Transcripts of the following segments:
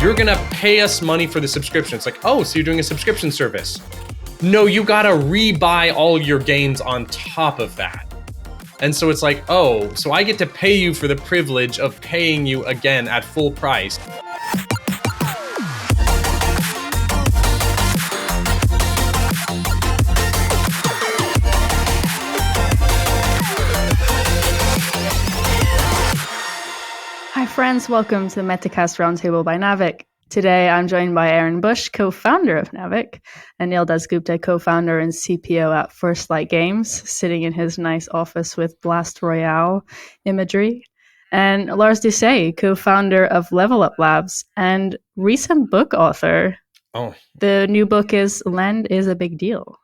you're going to pay us money for the subscription. It's like, oh, so you're doing a subscription service. No, you got to rebuy all your games on top of that. And so it's like, oh, so I get to pay you for the privilege of paying you again at full price. Hi friends, welcome to the Metacast Roundtable by Naavik. Today I'm joined by Aaron Bush, co-founder of Naavik, Anil Das-Gupta, co-founder and CPO at First Light Games, sitting in his nice office with Blast Royale imagery, and Lars, co-founder of Level Up Labs and recent book author. Oh, the new book is Land is a Big Deal.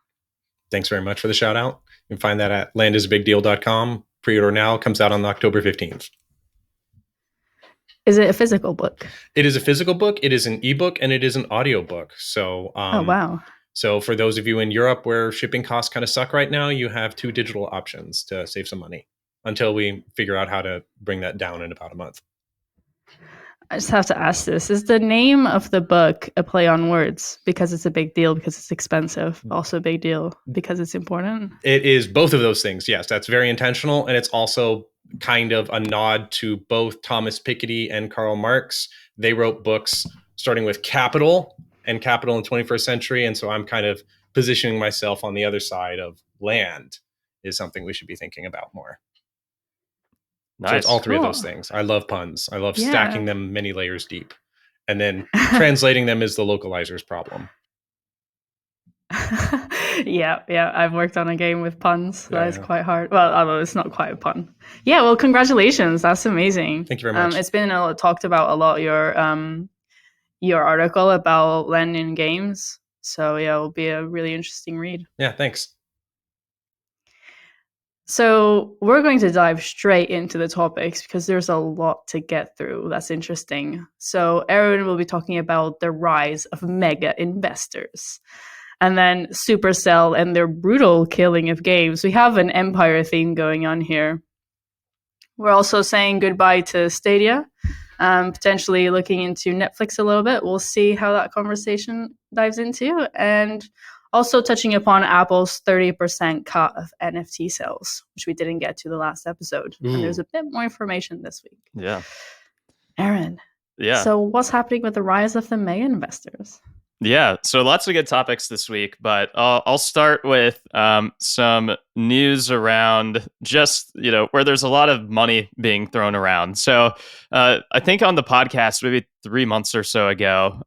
Thanks very much for the shout out. You can find that at landisabigdeal.com. Pre-order now, comes out on October 15th. Is it a physical book? It is a physical book. It is an ebook and it is an audio book. So, oh, wow. So for those of you in Europe where shipping costs kind of suck right now, you have two digital options to save some money until we figure out how to bring that down in about a month. I just have to ask this. Is the name of the book a play on words because it's a big deal, because it's expensive, also a big deal because it's important? It is both of those things. Yes, that's very intentional. And it's also kind of a nod to both Thomas Piketty and Karl Marx. They wrote books starting with Capital and Capital in the 21st Century. And so I'm kind of positioning myself on the other side of land is something we should be thinking about more. Nice. So it's all three of those things. I love puns. I love stacking them many layers deep. And then translating them is the localizer's problem. Yeah. I've worked on a game with puns. That is quite hard. Well, although it's not quite a pun. Yeah, well, congratulations. That's amazing. Thank you very much. It's been talked about a lot, your article about land in games. So yeah, it'll be a really interesting read. Yeah, thanks. So we're going to dive straight into the topics because there's a lot to get through. That's interesting. So Aaron will be talking about the rise of mega investors. And then Supercell and their brutal killing of games. We have an empire theme going on here. We're also saying goodbye to Stadia, potentially looking into Netflix a little bit. We'll see how that conversation dives into. And also touching upon Apple's 30% cut of NFT sales, which we didn't get to the last episode. Ooh. And there's a bit more information this week. Yeah. Aaron. Yeah. So what's happening with the rise of the mega investors? Yeah, so lots of good topics this week, but I'll start with some news around just, where there's a lot of money being thrown around. So I think on the podcast, maybe 3 months or so ago,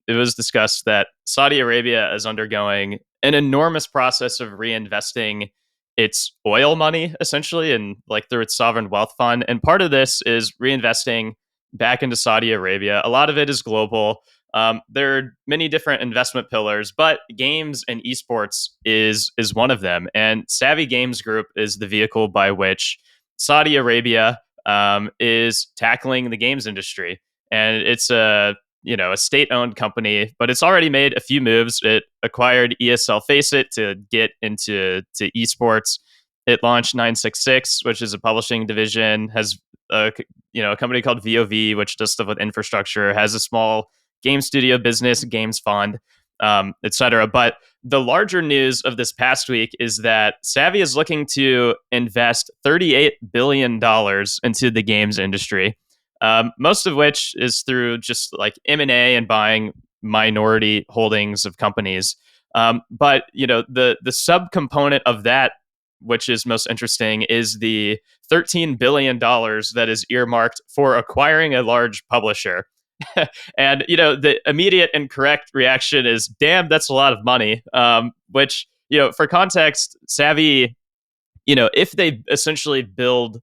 it was discussed that Saudi Arabia is undergoing an enormous process of reinvesting its oil money, essentially, and through its sovereign wealth fund. And part of this is reinvesting back into Saudi Arabia. A lot of it is global. There are many different investment pillars, but games and esports is one of them. And Savvy Games Group is the vehicle by which Saudi Arabia is tackling the games industry. And it's a state-owned company, but it's already made a few moves. It acquired ESL Faceit to get into esports. It launched 966, which is a publishing division, has a company called VOV, which does stuff with infrastructure, has a small game studio business, games fund, etc. But the larger news of this past week is that Savvy is looking to invest $38 billion into the games industry, most of which is through just M&A and buying minority holdings of companies. But the subcomponent of that, which is most interesting, is the $13 billion that is earmarked for acquiring a large publisher. And, the immediate and correct reaction is, damn, that's a lot of money. Which, for context, Savvy, if they essentially build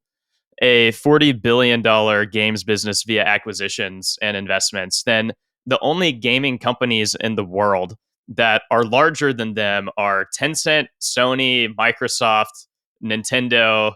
a $40 billion games business via acquisitions and investments, then the only gaming companies in the world that are larger than them are Tencent, Sony, Microsoft, Nintendo,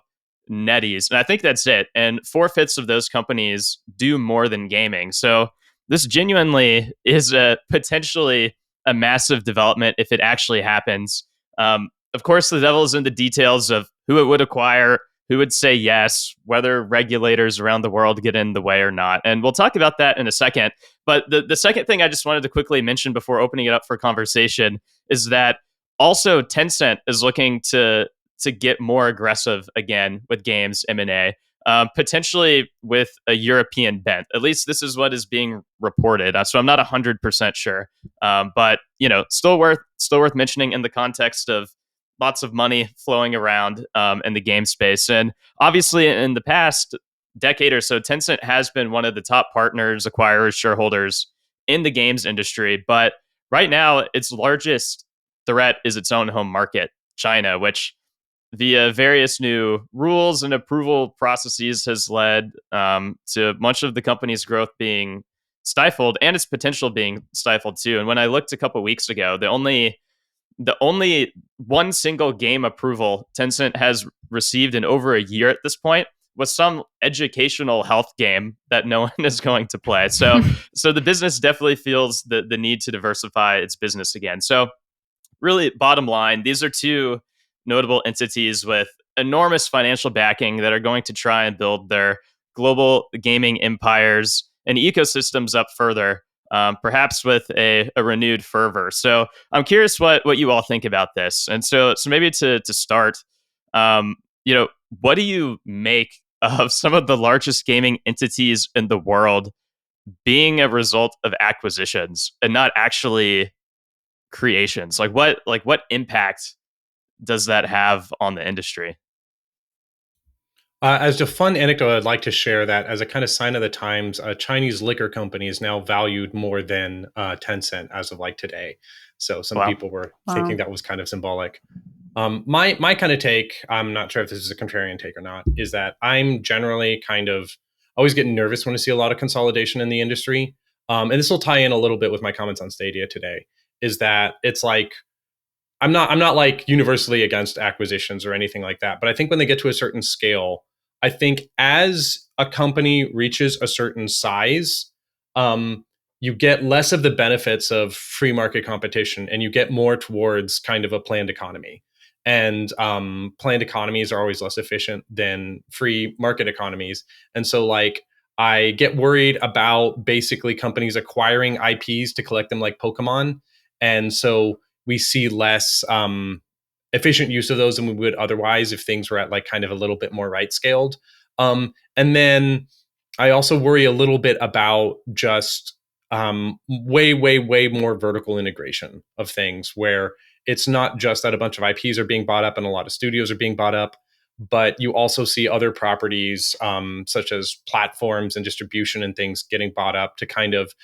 NetEase. And I think that's it. And 4/5 of those companies do more than gaming. So this genuinely is potentially a massive development if it actually happens. Of course, the devil is in the details of who it would acquire, who would say yes, whether regulators around the world get in the way or not. And we'll talk about that in a second. But the second thing I just wanted to quickly mention before opening it up for conversation is that also Tencent is looking to get more aggressive again with games M&A, potentially with a European bent. At least this is what is being reported. So I'm not 100% sure, but still worth mentioning in the context of lots of money flowing around in the game space. And obviously, in the past decade or so, Tencent has been one of the top partners, acquirers, shareholders in the games industry. But right now, its largest threat is its own home market, China, which via various new rules and approval processes has led to much of the company's growth being stifled and its potential being stifled too. And when I looked a couple weeks ago, the only one single game approval Tencent has received in over a year at this point was some educational health game that no one is going to play. So the business definitely feels the need to diversify its business again. So really, bottom line, these are two notable entities with enormous financial backing that are going to try and build their global gaming empires and ecosystems up further, perhaps with a renewed fervor. So I'm curious what you all think about this. And so maybe to start, what do you make of some of the largest gaming entities in the world being a result of acquisitions and not actually creations? What impact does that have on the industry? As a fun anecdote, I'd like to share that as a kind of sign of the times, a Chinese liquor company is now valued more than Tencent as of like today. So some people were thinking that was kind of symbolic. My kind of take, I'm not sure if this is a contrarian take or not, is that I'm generally kind of always getting nervous when I see a lot of consolidation in the industry. And this will tie in a little bit with my comments on Stadia today, is that it's like, I'm not like universally against acquisitions or anything like that. But I think when they get to a certain scale, I think as a company reaches a certain size, you get less of the benefits of free market competition and you get more towards kind of a planned economy. And planned economies are always less efficient than free market economies. And so I get worried about basically companies acquiring IPs to collect them like Pokemon. And so we see less efficient use of those than we would otherwise if things were at like kind of a little bit more right scaled. And then I also worry a little bit about just way more vertical integration of things where it's not just that a bunch of IPs are being bought up and a lot of studios are being bought up, but you also see other properties such as platforms and distribution and things getting bought up to kind of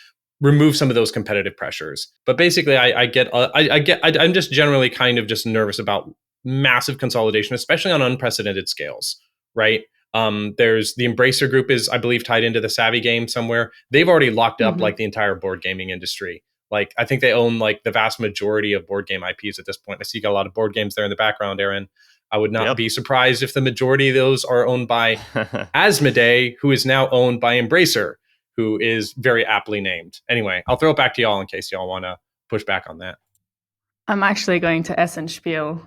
remove some of those competitive pressures. But basically, I'm just generally kind of just nervous about massive consolidation, especially on unprecedented scales, right? There's the Embracer Group is, I believe, tied into the Savvy game somewhere. They've already locked up like the entire board gaming industry. Like, I think they own like the vast majority of board game IPs at this point. I see you got a lot of board games there in the background, Aaron. I would not be surprised if the majority of those are owned by Asmodee, who is now owned by Embracer, who is very aptly named. Anyway, I'll throw it back to y'all in case y'all want to push back on that. I'm actually going to Essen Spiel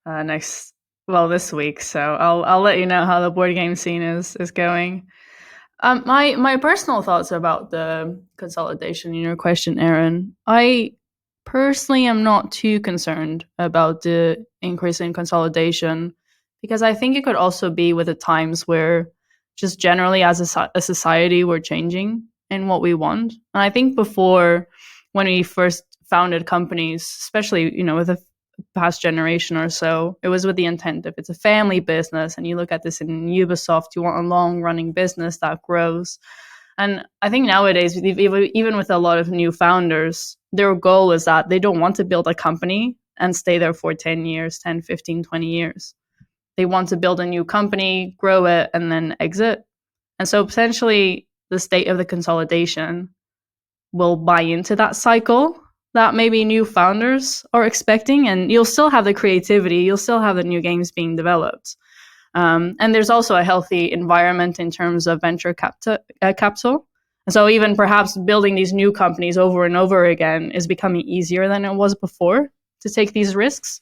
this week, so I'll let you know how the board game scene is going. My personal thoughts about the consolidation in your question, Aaron. I personally am not too concerned about the increase in consolidation because I think it could also be with the times where just generally as a society we're changing in what we want. And I think before, when we first founded companies, especially with the past generation or so, it was with the intent if it's a family business, and you look at this in Ubisoft, you want a long running business that grows. And I think nowadays, even with a lot of new founders, their goal is that they don't want to build a company and stay there for 10 years, 10, 15, 20 years. They want to build a new company, grow it, and then exit. And so potentially the state of the consolidation will buy into that cycle that maybe new founders are expecting, and you'll still have the creativity, you'll still have the new games being developed. And there's also a healthy environment in terms of venture capital. And so even perhaps building these new companies over and over again is becoming easier than it was before to take these risks.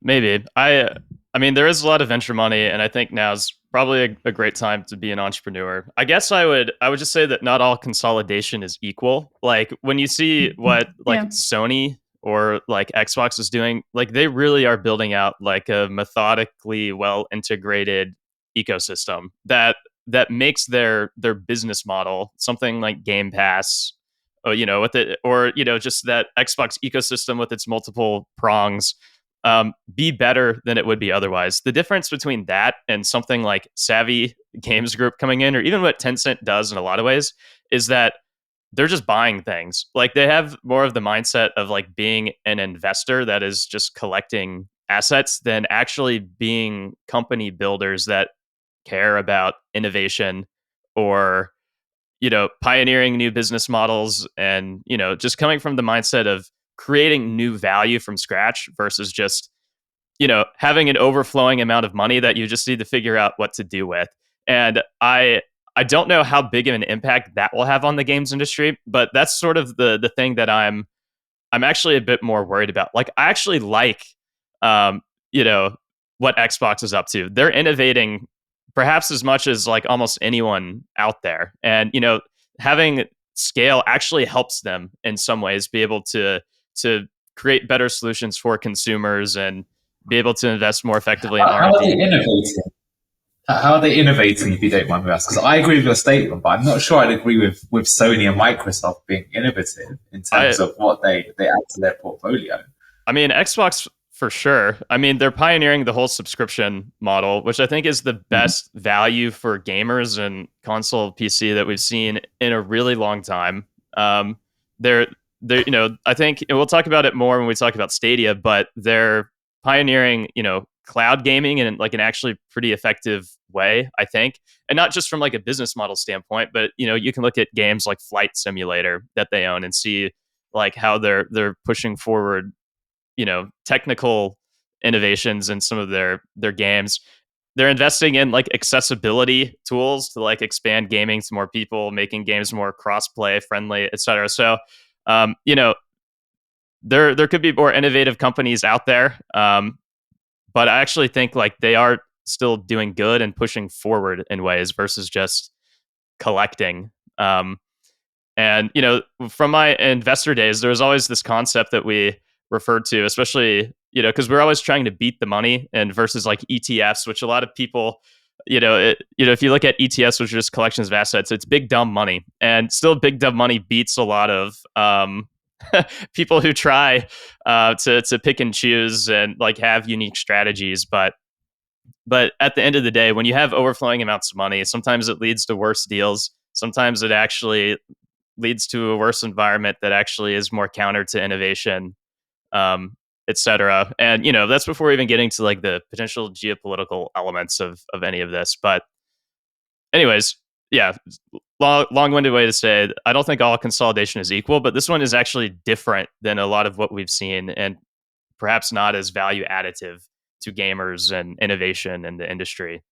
Maybe. I I mean, there is a lot of venture money, and I think now's probably a great time to be an entrepreneur. I guess I would just say that not all consolidation is equal. Like when you see what like Yeah. Sony or like Xbox is doing, like they really are building out like a methodically well integrated ecosystem that makes their business model something like Game Pass, or with it, or just that Xbox ecosystem with its multiple prongs, be better than it would be otherwise. The difference between that and something like Savvy Games Group coming in, or even what Tencent does in a lot of ways, is that they're just buying things. Like they have more of the mindset of like being an investor that is just collecting assets than actually being company builders that care about innovation or pioneering new business models, and just coming from the mindset of creating new value from scratch versus just having an overflowing amount of money that you just need to figure out what to do with. And I don't know how big of an impact that will have on the games industry, but that's sort of the thing that I'm actually a bit more worried about. Like I actually like um what Xbox is up to. They're innovating perhaps as much as like almost anyone out there. And having scale actually helps them in some ways be able to create better solutions for consumers and be able to invest more effectively in How are they R&D. innovating? How are they innovating, if you don't mind me asking? Because I agree with your statement, but I'm not sure I'd agree with Sony and Microsoft being innovative in terms of what they add to their portfolio. I mean, Xbox for sure. I mean, they're pioneering the whole subscription model, which I think is the best value for gamers and console PC that we've seen in a really long time. They're I think we'll talk about it more when we talk about Stadia, but they're pioneering, cloud gaming in like an actually pretty effective way, I think. And not just from like a business model standpoint, but you can look at games like Flight Simulator that they own and see like how they're pushing forward, technical innovations in some of their games. They're investing in like accessibility tools to like expand gaming to more people, making games more cross-play friendly, etc. So there could be more innovative companies out there, but I actually think like they are still doing good and pushing forward in ways versus just collecting. And from my investor days, there was always this concept that we referred to, especially because we're always trying to beat the money, and versus like ETFs, which a lot of people, if you look at ETFs, which are just collections of assets, it's big dumb money, and still big dumb money beats a lot of people who try to pick and choose and like have unique strategies. But at the end of the day, when you have overflowing amounts of money, sometimes it leads to worse deals. Sometimes it actually leads to a worse environment that actually is more counter to innovation, etc. And that's before even getting to like the potential geopolitical elements of any of this. But anyways, yeah, long-winded way to say I don't think all consolidation is equal, but this one is actually different than a lot of what we've seen, and perhaps not as value additive to gamers and innovation in the industry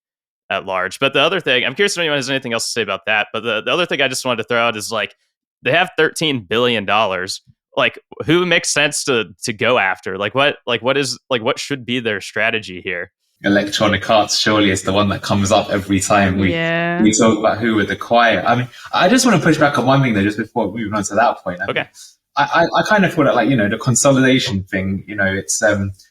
at large. But the other thing, I'm curious if anyone has anything else to say about that. But the other thing I just wanted to throw out is like they have $13 billion. Like who makes sense to go after? What should be their strategy here? Electronic Arts surely is the one that comes up every time we talk about who would acquire. I mean, I just want to push back on one thing though, just before moving on to that point. Okay. I kind of feel that, like, the consolidation thing, it's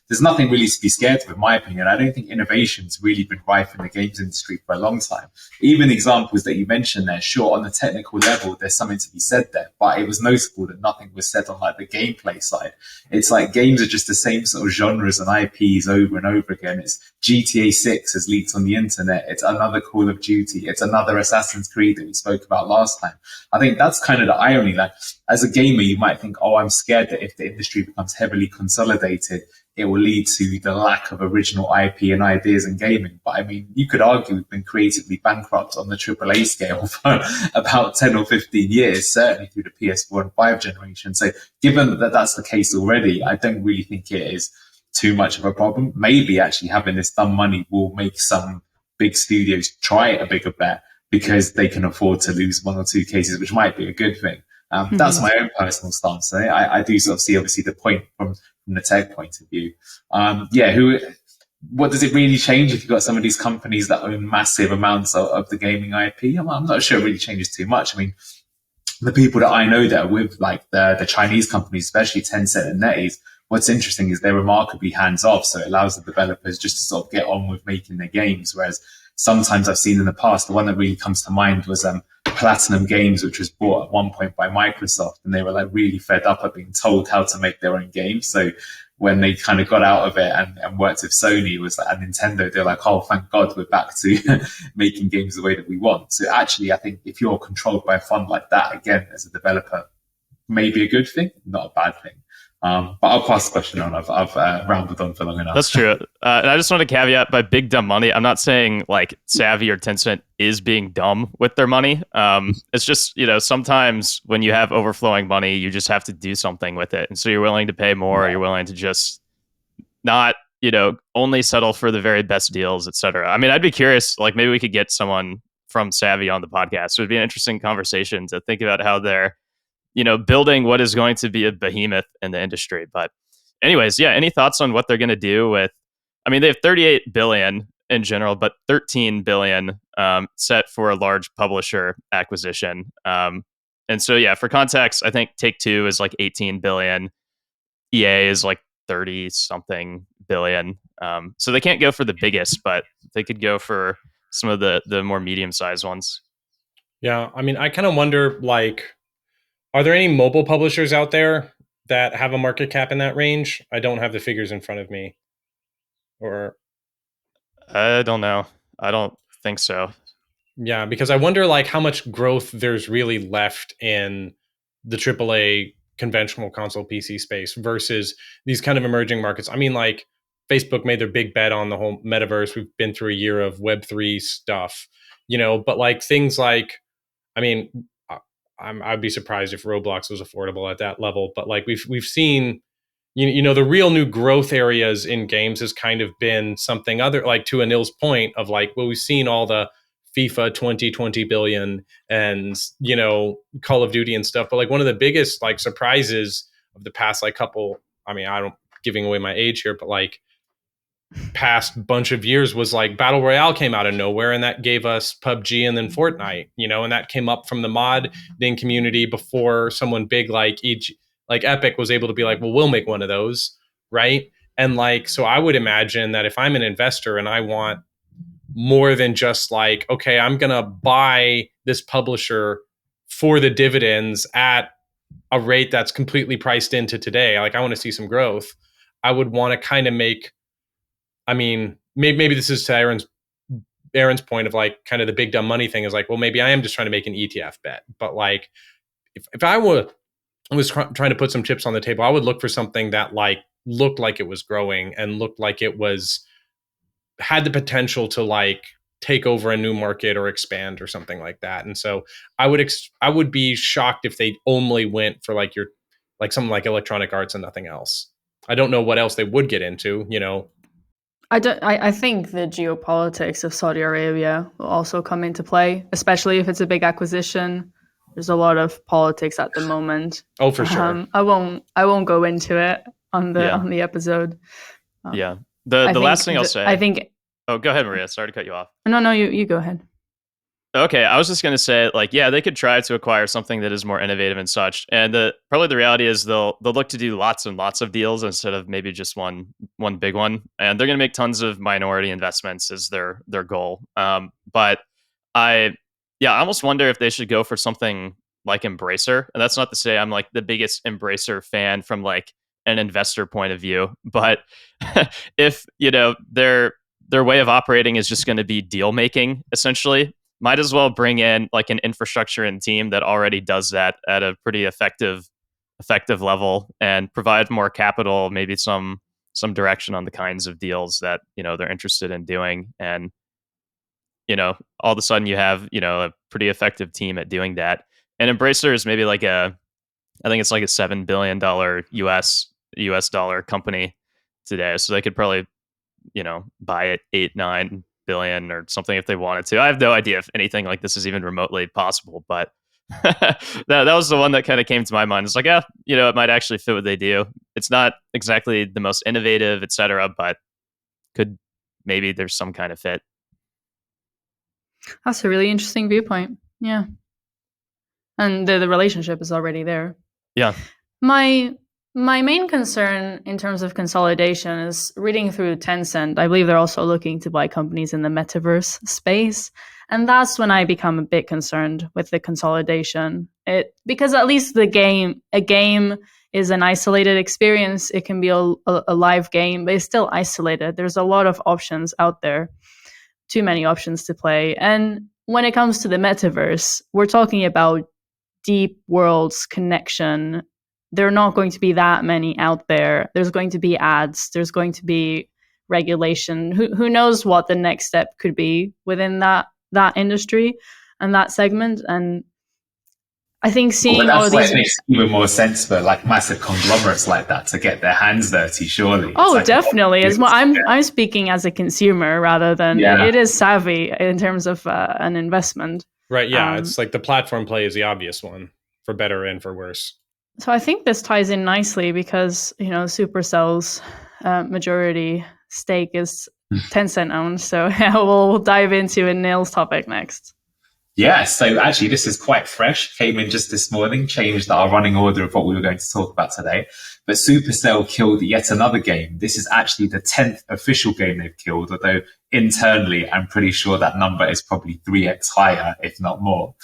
there's nothing really to be scared of, in my opinion. I don't think innovation's really been rife in the games industry for a long time. Even the examples that you mentioned there, sure, on the technical level, there's something to be said there, but it was noticeable that nothing was said on like the gameplay side. It's like games are just the same sort of genres and IPs over and over again. It's GTA 6 has leaked on the internet. It's another Call of Duty. It's another Assassin's Creed that we spoke about last time. I think that's kind of the irony. Like, as a gamer, you might think, oh, I'm scared that if the industry becomes heavily consolidated, it will lead to the lack of original IP and ideas in gaming. But I mean, you could argue we've been creatively bankrupt on the AAA scale for about 10 or 15 years, certainly through the PS4 and 5 generation. So given that that's the case already, I don't really think it is too much of a problem. Maybe actually having this dumb money will make some big studios try a bigger bet because they can afford to lose one or two cases, which might be a good thing. That's my own personal stance. I do sort of see, obviously, the point from the tech point of view. what does it really change if you've got some of these companies that own massive amounts of the gaming IP? I'm not sure it really changes too much. I mean, the people that I know that are with like the Chinese companies, especially Tencent and NetEase, what's interesting is they're remarkably hands off. So it allows the developers just to sort of get on with making their games. Whereas sometimes I've seen in the past, the one that really comes to mind was Platinum Games, which was bought at one point by Microsoft, and they were like really fed up at being told how to make their own games. So when they kind of got out of it and worked with Sony, was like, and Nintendo, they're like, oh, thank God we're back to making games the way that we want. So actually, I think if you're controlled by a fund like that, again, as a developer, maybe a good thing, not a bad thing. But I'll pass the question on. I've rambled on for long enough. That's true. And I just want to caveat by big dumb money. I'm not saying like Savvy or Tencent is being dumb with their money. It's just, sometimes when you have overflowing money, you just have to do something with it. And so you're willing to pay more, or you're willing to just not, only settle for the very best deals, et cetera. I mean, I'd be curious, like maybe we could get someone from Savvy on the podcast. It would be an interesting conversation to think about how they're, building what is going to be a behemoth in the industry. But anyways, yeah, any thoughts on what they're going to do with, I mean, they have 38 billion in general, but 13 billion set for a large publisher acquisition. And so, yeah, for context, I think Take-Two is like 18 billion. EA is like 30 something billion. So they can't go for the biggest, but they could go for some of the more medium-sized ones. Yeah, I mean, I kind of wonder, like, are there any mobile publishers out there that have a market cap in that range? I don't have the figures in front of me. Or I don't know. I don't think so. Yeah, because I wonder like how much growth there's really left in the AAA conventional console PC space versus these kind of emerging markets. I mean, like Facebook made their big bet on the whole metaverse. We've been through a year of Web3 stuff, but like things like, I mean, I'd be surprised if Roblox was affordable at that level. But like we've seen, the real new growth areas in games has kind of been something other, like to Anil's point of like, well, we've seen all the FIFA 20 billion and, Call of Duty and stuff. But like one of the biggest like surprises of the past like couple, I mean, I don't giving away my age here, but like past bunch of years was like Battle Royale came out of nowhere, and that gave us PUBG and then Fortnite, and that came up from the modding community before someone big like Epic was able to be like, well, we'll make one of those, right? And like, so I would imagine that if I'm an investor and I want more than just like, okay, I'm gonna buy this publisher for the dividends at a rate that's completely priced into today, like I want to see some growth, I would want to kind of make, I mean, maybe this is to Aaron's point of like kind of the big dumb money thing is like, well, maybe I am just trying to make an ETF bet. But like, if I was trying to put some chips on the table, I would look for something that like looked like it was growing and looked like it had the potential to like take over a new market or expand or something like that. And so I would be shocked if they only went for like something like Electronic Arts and nothing else. I don't know what else they would get into, I think the geopolitics of Saudi Arabia will also come into play, especially if it's a big acquisition. There's a lot of politics at the moment. Oh, for sure. I won't go into it on the episode. Yeah. The last thing I'll say. I think. Oh, go ahead, Maria. Sorry to cut you off. No, you go ahead. Okay, I was just going to say, like, yeah, they could try to acquire something that is more innovative and such. And probably the reality is they'll look to do lots and lots of deals instead of maybe just one big one. And they're going to make tons of minority investments as their goal. But I almost wonder if they should go for something like Embracer. And that's not to say I'm like the biggest Embracer fan from like an investor point of view, but if their way of operating is just going to be deal making, essentially, might as well bring in like an infrastructure and team that already does that at a pretty effective level and provide more capital, maybe some direction on the kinds of deals that they're interested in doing. And all of a sudden you have a pretty effective team at doing that. And Embracer is maybe like I think it's like a $7 billion US dollar company today, so they could probably buy it 8-9 billion or something if they wanted to. I have no idea if anything like this is even remotely possible, but that was the one that kind of came to my mind. It's like, it might actually fit what they do. It's not exactly the most innovative, etc., but could maybe there's some kind of fit. That's a really interesting viewpoint. Yeah. And the relationship is already there. Yeah. My main concern in terms of consolidation is reading through Tencent. I believe they're also looking to buy companies in the metaverse space. And that's when I become a bit concerned with the consolidation. Because at least a game is an isolated experience. It can be a live game, but it's still isolated. There's a lot of options out there. Too many options to play. And when it comes to the metaverse, we're talking about deep worlds connection. There are not going to be that many out there. There's going to be ads. There's going to be regulation. Who knows what the next step could be within that industry and that segment. And I think seeing all of these, it makes even more sense for like massive conglomerates like that to get their hands dirty. Surely. Oh, like definitely. I'm speaking as a consumer rather than it is savvy in terms of an investment. Right. Yeah. It's like the platform play is the obvious one, for better and for worse. So I think this ties in nicely because, Supercell's majority stake is Tencent owned. So we'll dive into Anil's topic next. Yeah, so actually this is quite fresh, came in just this morning, changed our running order of what we were going to talk about today. But Supercell killed yet another game. This is actually the 10th official game they've killed, although internally I'm pretty sure that number is probably 3x higher, if not more.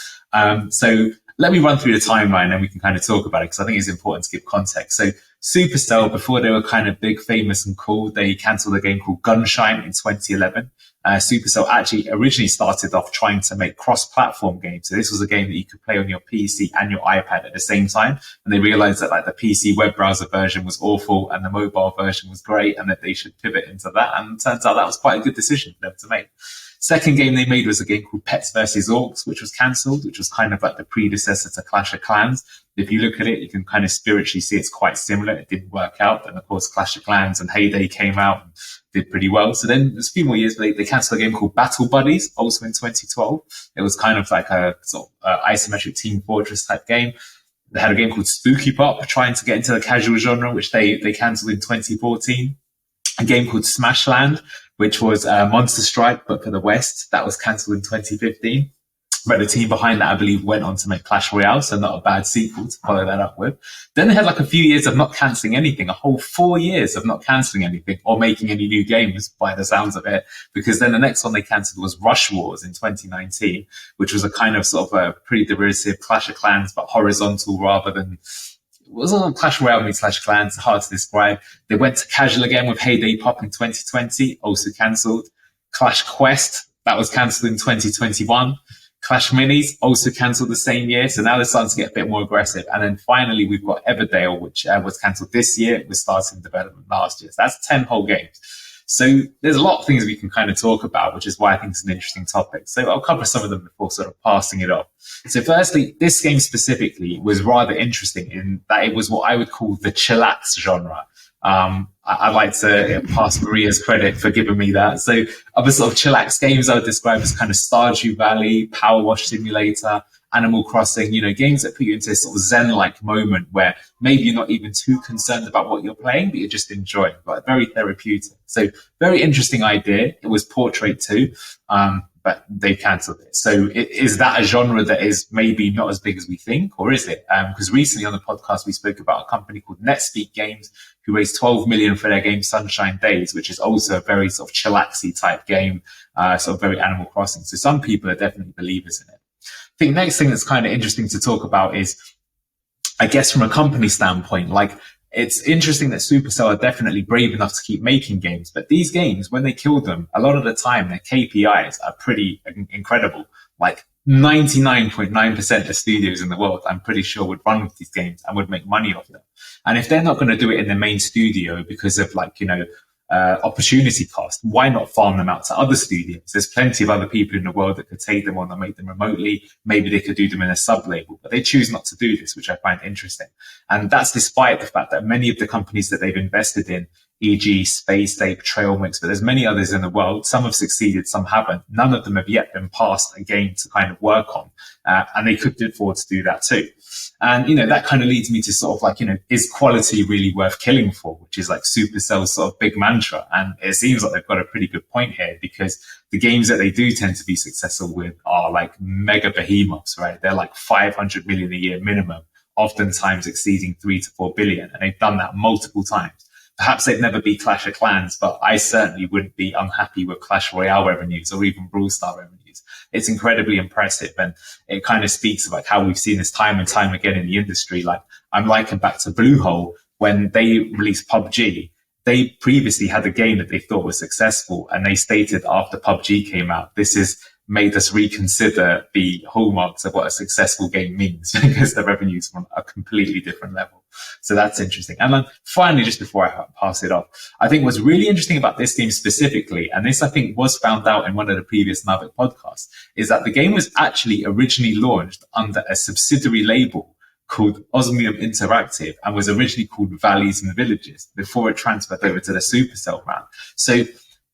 So let me run through the timeline and we can kind of talk about it because I think it's important to give context. So Supercell, before they were kind of big, famous and cool, they cancelled a game called Gunshine in 2011. Supercell actually originally started off trying to make cross-platform games. So this was a game that you could play on your PC and your iPad at the same time. And they realized that like the PC web browser version was awful and the mobile version was great and that they should pivot into that. And it turns out that was quite a good decision for them to make. Second game they made was a game called Pets vs. Orcs, which was cancelled, which was kind of like the predecessor to Clash of Clans. If you look at it, you can kind of spiritually see it's quite similar. It didn't work out. And of course, Clash of Clans and Heyday came out and did pretty well. So then there's a few more years, they cancelled a game called Battle Buddies, also in 2012. It was kind of like a sort of isometric Team Fortress type game. They had a game called Spooky Pop, trying to get into the casual genre, which they cancelled in 2014. A game called Smashland, which was Monster Strike, but for the West. That was cancelled in 2015. But the team behind that, I believe, went on to make Clash Royale, so not a bad sequel to follow that up with. Then they had like a few years of not cancelling anything, a whole 4 years of not cancelling anything or making any new games by the sounds of it. Because then the next one they cancelled was Rush Wars in 2019, which was a kind of sort of a pretty derivative Clash of Clans, but horizontal rather than... It was on Clash Royale meets Clash of Clans, hard to describe. They went to casual again with Heyday Pop in 2020, also cancelled. Clash Quest, that was cancelled in 2021. Clash Minis, also cancelled the same year. So now they're starting to get a bit more aggressive. And then finally, we've got Everdale, which was cancelled this year. It was starting development last year. So that's 10 whole games. So there's a lot of things we can kind of talk about, which is why I think it's an interesting topic. So I'll cover some of them before sort of passing it off. So firstly, this game specifically was rather interesting in that it was what I would call the chillax genre. I'd like to pass Maria's credit for giving me that. So other sort of chillax games I would describe as kind of Stardew Valley, Power Wash Simulator, Animal Crossing, games that put you into a sort of zen-like moment where maybe you're not even too concerned about what you're playing, but you're just enjoying, like very therapeutic. So very interesting idea. It was Portrait too, but they cancelled it. So is that a genre that is maybe not as big as we think, or is it? Because recently on the podcast, we spoke about a company called NetSpeak Games who raised 12 million for their game Sunshine Days, which is also a very sort of chillaxy type game, sort of very Animal Crossing. So some people are definitely believers in it. I think next thing that's kind of interesting to talk about is, I guess from a company standpoint, like it's interesting that Supercell are definitely brave enough to keep making games, but these games, when they kill them, a lot of the time their KPIs are pretty incredible. Like 99.9% of studios in the world, I'm pretty sure would run with these games and would make money off them. And if they're not going to do it in the main studio because of opportunity cost, why not farm them out to other studios? There's plenty of other people in the world that could take them on and make them remotely. Maybe they could do them in a sub-label, but they choose not to do this, which I find interesting. And that's despite the fact that many of the companies that they've invested in e.g. Space Ape, Trail Mix, but there's many others in the world. Some have succeeded, some haven't. None of them have yet been passed a game to kind of work on. And they could afford to do that too. And, that kind of leads me to sort of like, is quality really worth killing for, which is like Supercell's sort of big mantra. And it seems like they've got a pretty good point here, because the games that they do tend to be successful with are like mega behemoths, right? They're like 500 million a year minimum, oftentimes exceeding 3 to 4 billion. And they've done that multiple times. Perhaps they'd never be Clash of Clans, but I certainly wouldn't be unhappy with Clash Royale revenues or even Brawl Star revenues. It's incredibly impressive, and it kind of speaks of like how we've seen this time and time again in the industry. Like, I'm liking back to Bluehole when they released PUBG. They previously had a game that they thought was successful, and they stated after PUBG came out, this has made us reconsider the hallmarks of what a successful game means, because the revenues are on a completely different level. So that's interesting. And then finally, just before I pass it off, I think what's really interesting about this game specifically, and this I think was found out in one of the previous Naavik podcasts, is that the game was actually originally launched under a subsidiary label called Osmium Interactive, and was originally called Valleys and Villages before it transferred over to the Supercell brand. So,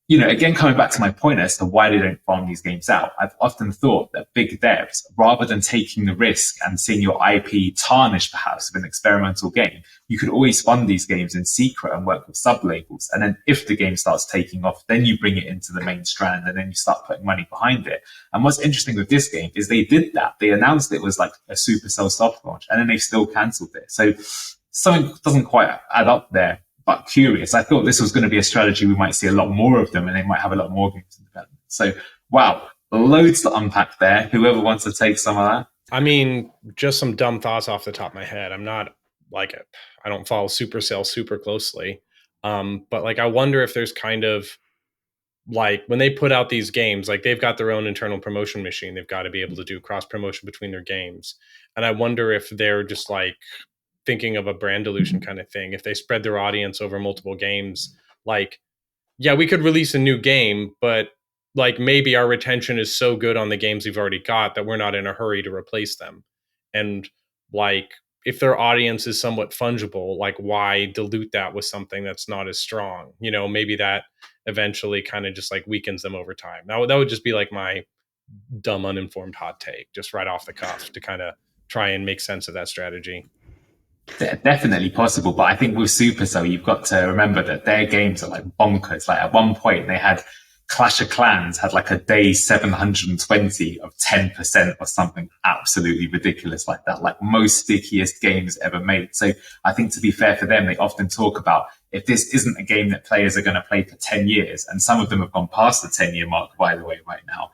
again, coming back to my point as to why they don't farm these games out, I've often thought that big devs, rather than taking the risk and seeing your IP tarnished perhaps with an experimental game, you could always fund these games in secret and work with sub-labels. And then if the game starts taking off, then you bring it into the main strand and then you start putting money behind it. And what's interesting with this game is they did that. They announced it was like a Supercell soft launch, and then they still cancelled it. So something doesn't quite add up there. But curious. I thought this was going to be a strategy we might see a lot more of them, and they might have a lot more games in development. So, wow, loads to unpack there. Whoever wants to take some of that. I mean, just some dumb thoughts off the top of my head. I'm not like, I don't follow Supercell super closely. But like, I wonder if there's kind of like when they put out these games, like they've got their own internal promotion machine. They've got to be able to do cross promotion between their games. And I wonder if they're just like thinking of a brand illusion kind of thing. If they spread their audience over multiple games, like, yeah, we could release a new game, but like maybe our retention is so good on the games we've already got that we're not in a hurry to replace them. And like, if their audience is somewhat fungible, like why dilute that with something that's not as strong? Maybe that eventually kind of just like weakens them over time. That would just be like my dumb, uninformed hot take, just right off the cuff, to kind of try and make sense of that strategy. Definitely possible, but I think with Supercell, you've got to remember that their games are like bonkers. Like at one point, they had Clash of Clans had like a day 720 of 10% or something absolutely ridiculous like that, like most stickiest games ever made. So I think, to be fair for them, they often talk about if this isn't a game that players are going to play for 10 years, and some of them have gone past the 10-year mark, by the way, right now,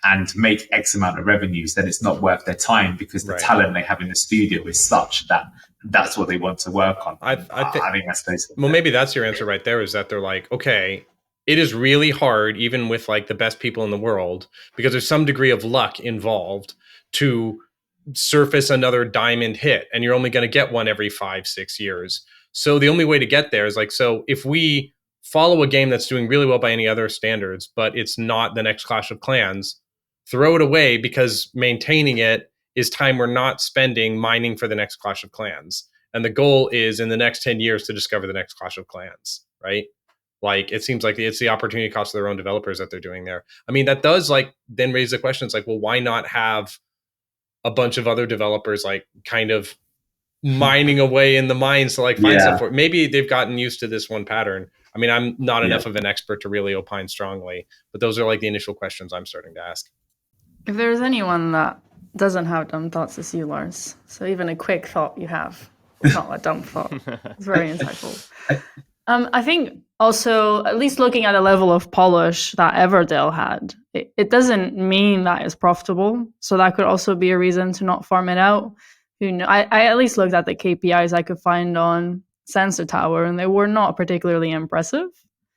and make X amount of revenues, then it's not worth their time, because the talent they have in the studio is such that that's what they want to work on. I think that's basically. Well, maybe that's your answer right there, is that they're like, okay, it is really hard, even with like the best people in the world, because there's some degree of luck involved, to surface another diamond hit, and you're only going to get one every 5-6 years. So the only way to get there is like, so if we follow a game that's doing really well by any other standards, but it's not the next Clash of Clans, throw it away, because maintaining it is time we're not spending mining for the next Clash of Clans. And the goal is in the next 10 years to discover the next Clash of Clans, right? Like, it seems like it's the opportunity cost of their own developers that they're doing there. I mean, that does like then raise the question. It's like, well, why not have a bunch of other developers like kind of mining away in the mines to like find stuff for it? Maybe they've gotten used to this one pattern. I mean, I'm not enough of an expert to really opine strongly, but those are like the initial questions I'm starting to ask. If there's anyone that doesn't have dumb thoughts, it's you, Lars. So even a quick thought you have, it's not a dumb thought. It's very insightful. I think also, at least looking at the level of polish that Everdell had, it doesn't mean that it's profitable. So that could also be a reason to not farm it out. Who know? I at least looked at the KPIs I could find on Sensor Tower, and they were not particularly impressive.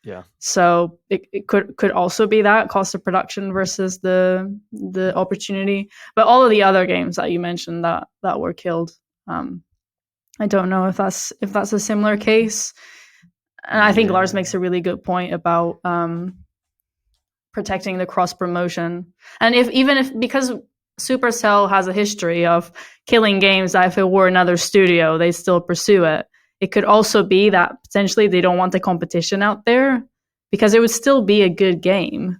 Yeah. So it could also be that cost of production versus the opportunity. But all of the other games that you mentioned that were killed, I don't know if that's a similar case. And I think Lars makes a really good point about protecting the cross promotion. And if because Supercell has a history of killing games that if it were another studio, they still pursue it. it could also be that potentially they don't want the competition out there because it would still be a good game.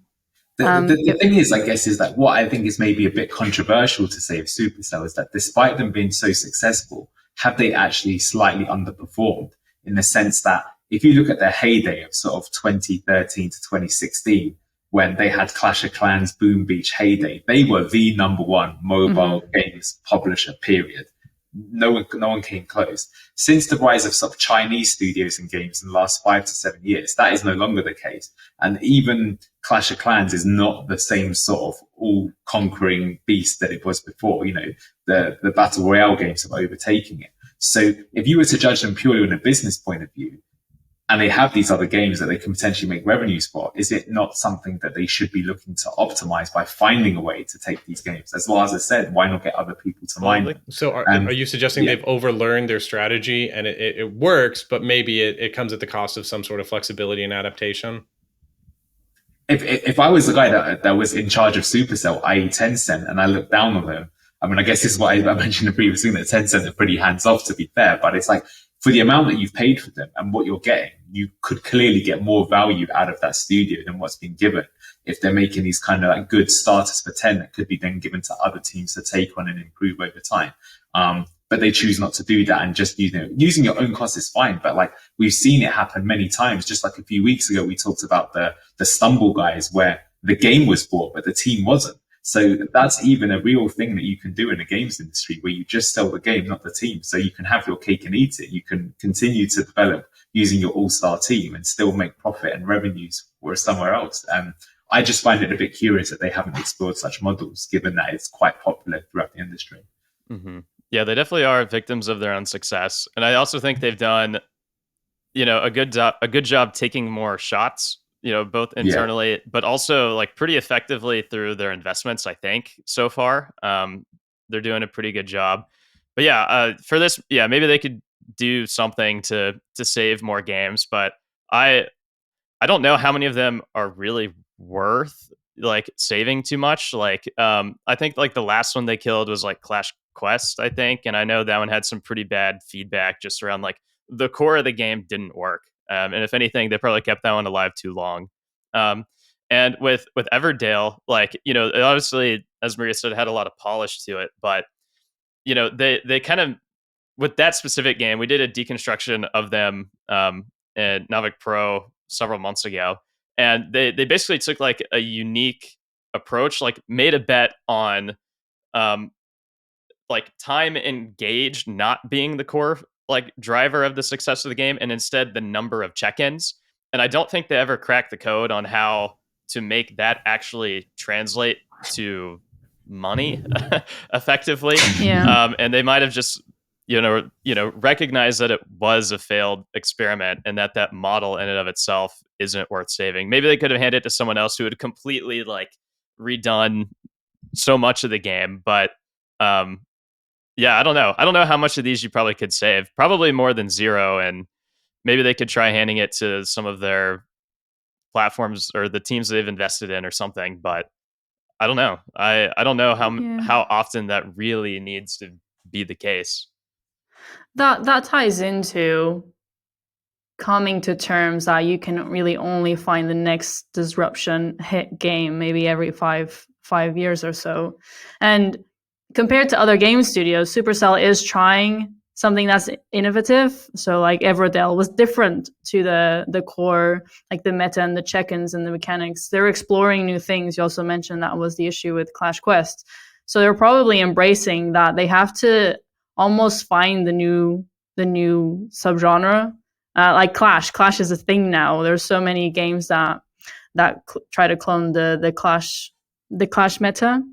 The thing is, I guess, is that what I think is maybe a bit controversial to say of Supercell is that despite them being so successful, have they actually slightly underperformed in the sense that if you look at their heyday of sort of 2013 to 2016, when they had Clash of Clans, Boom Beach heyday, they were the number one mobile games publisher, period. No one came close. Since the rise of sort of Chinese studios and games in the last 5 to 7 years, that is no longer the case. And even Clash of Clans is not the same sort of all-conquering beast that it was before. You know, the Battle Royale games have overtaken it. So if you were to judge them purely on a business point of view, and they have these other games that they can potentially make revenues for, is it not something that they should be looking to optimize by finding a way to take these games? As Lars has said, why not get other people to mine them? So are you suggesting they've overlearned their strategy and it works, but maybe it comes at the cost of some sort of flexibility and adaptation? If I was the guy that was in charge of Supercell, i.e. Tencent, and I looked down on them, I mean, I guess this is what I mentioned in the previous thing, that Tencent are pretty hands-off, to be fair, but it's like, for the amount that you've paid for them and what you're getting, you could clearly get more value out of that studio than what's been given if they're making these kind of like good starters for 10 that could be then given to other teams to take on and improve over time. But they choose not to do that, and just, you know, using your own cost is fine. But like, we've seen it happen many times. Just like a few weeks ago, we talked about the Stumble guys where the game was bought, but the team wasn't. So that's even a real thing that you can do in the games industry, where you just sell the game, not the team. So you can have your cake and eat it. You can continue to develop using your all-star team and still make profit and revenues somewhere else. I just find it a bit curious that they haven't explored such models, given that it's quite popular throughout the industry. Mm-hmm. Yeah, they definitely are victims of their own success. And I also think they've done, you know, a good job taking more shots, you know, both internally, but also like pretty effectively through their investments, I think, so far. They're doing a pretty good job. But yeah, for this, yeah, maybe they could do something to save more games, but I don't know how many of them are really worth like saving too much. Like, I think like the last one they killed was like Clash Quest, I think. And I know that one had some pretty bad feedback just around like the core of the game didn't work. And if anything, they probably kept that one alive too long. And with Everdale, like, you know, it obviously, as Maria said, had a lot of polish to it, but, you know, they kind of, with that specific game, we did a deconstruction of them at Naavik Pro several months ago. And they basically took like a unique approach, like made a bet on like time engaged not being the core like driver of the success of the game, and instead the number of check-ins. And I don't think they ever cracked the code on how to make that actually translate to money effectively. Yeah. And they might have just you know recognized that it was a failed experiment and that model in and of itself isn't worth saving. Maybe they could have handed it to someone else who had completely like redone so much of the game, but yeah, I don't know how much of these you probably could save. Probably more than zero, and maybe they could try handing it to some of their platforms or the teams they've invested in or something. But I don't know. I don't know how often that really needs to be the case. That ties into coming to terms that you can really only find the next disruption hit game maybe every five years or so. And compared to other game studios, Supercell is trying something that's innovative. So like Everdell was different to the core, like the meta and the check-ins and the mechanics. They're exploring new things. You also mentioned that was the issue with Clash Quest. So they're probably embracing that. They have to almost find the new subgenre. Like Clash is a thing now. There's so many games that try to clone the Clash meta.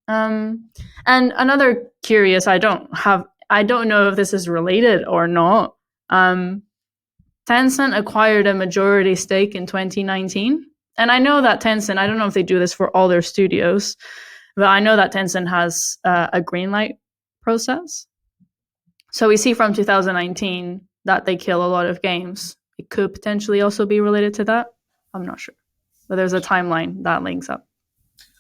And another curious, I don't know if this is related or not. Tencent acquired a majority stake in 2019. And I know that Tencent, I don't know if they do this for all their studios, but I know that Tencent has a green light process. So we see from 2019 that they kill a lot of games. It could potentially also be related to that. I'm not sure. But there's a timeline that links up.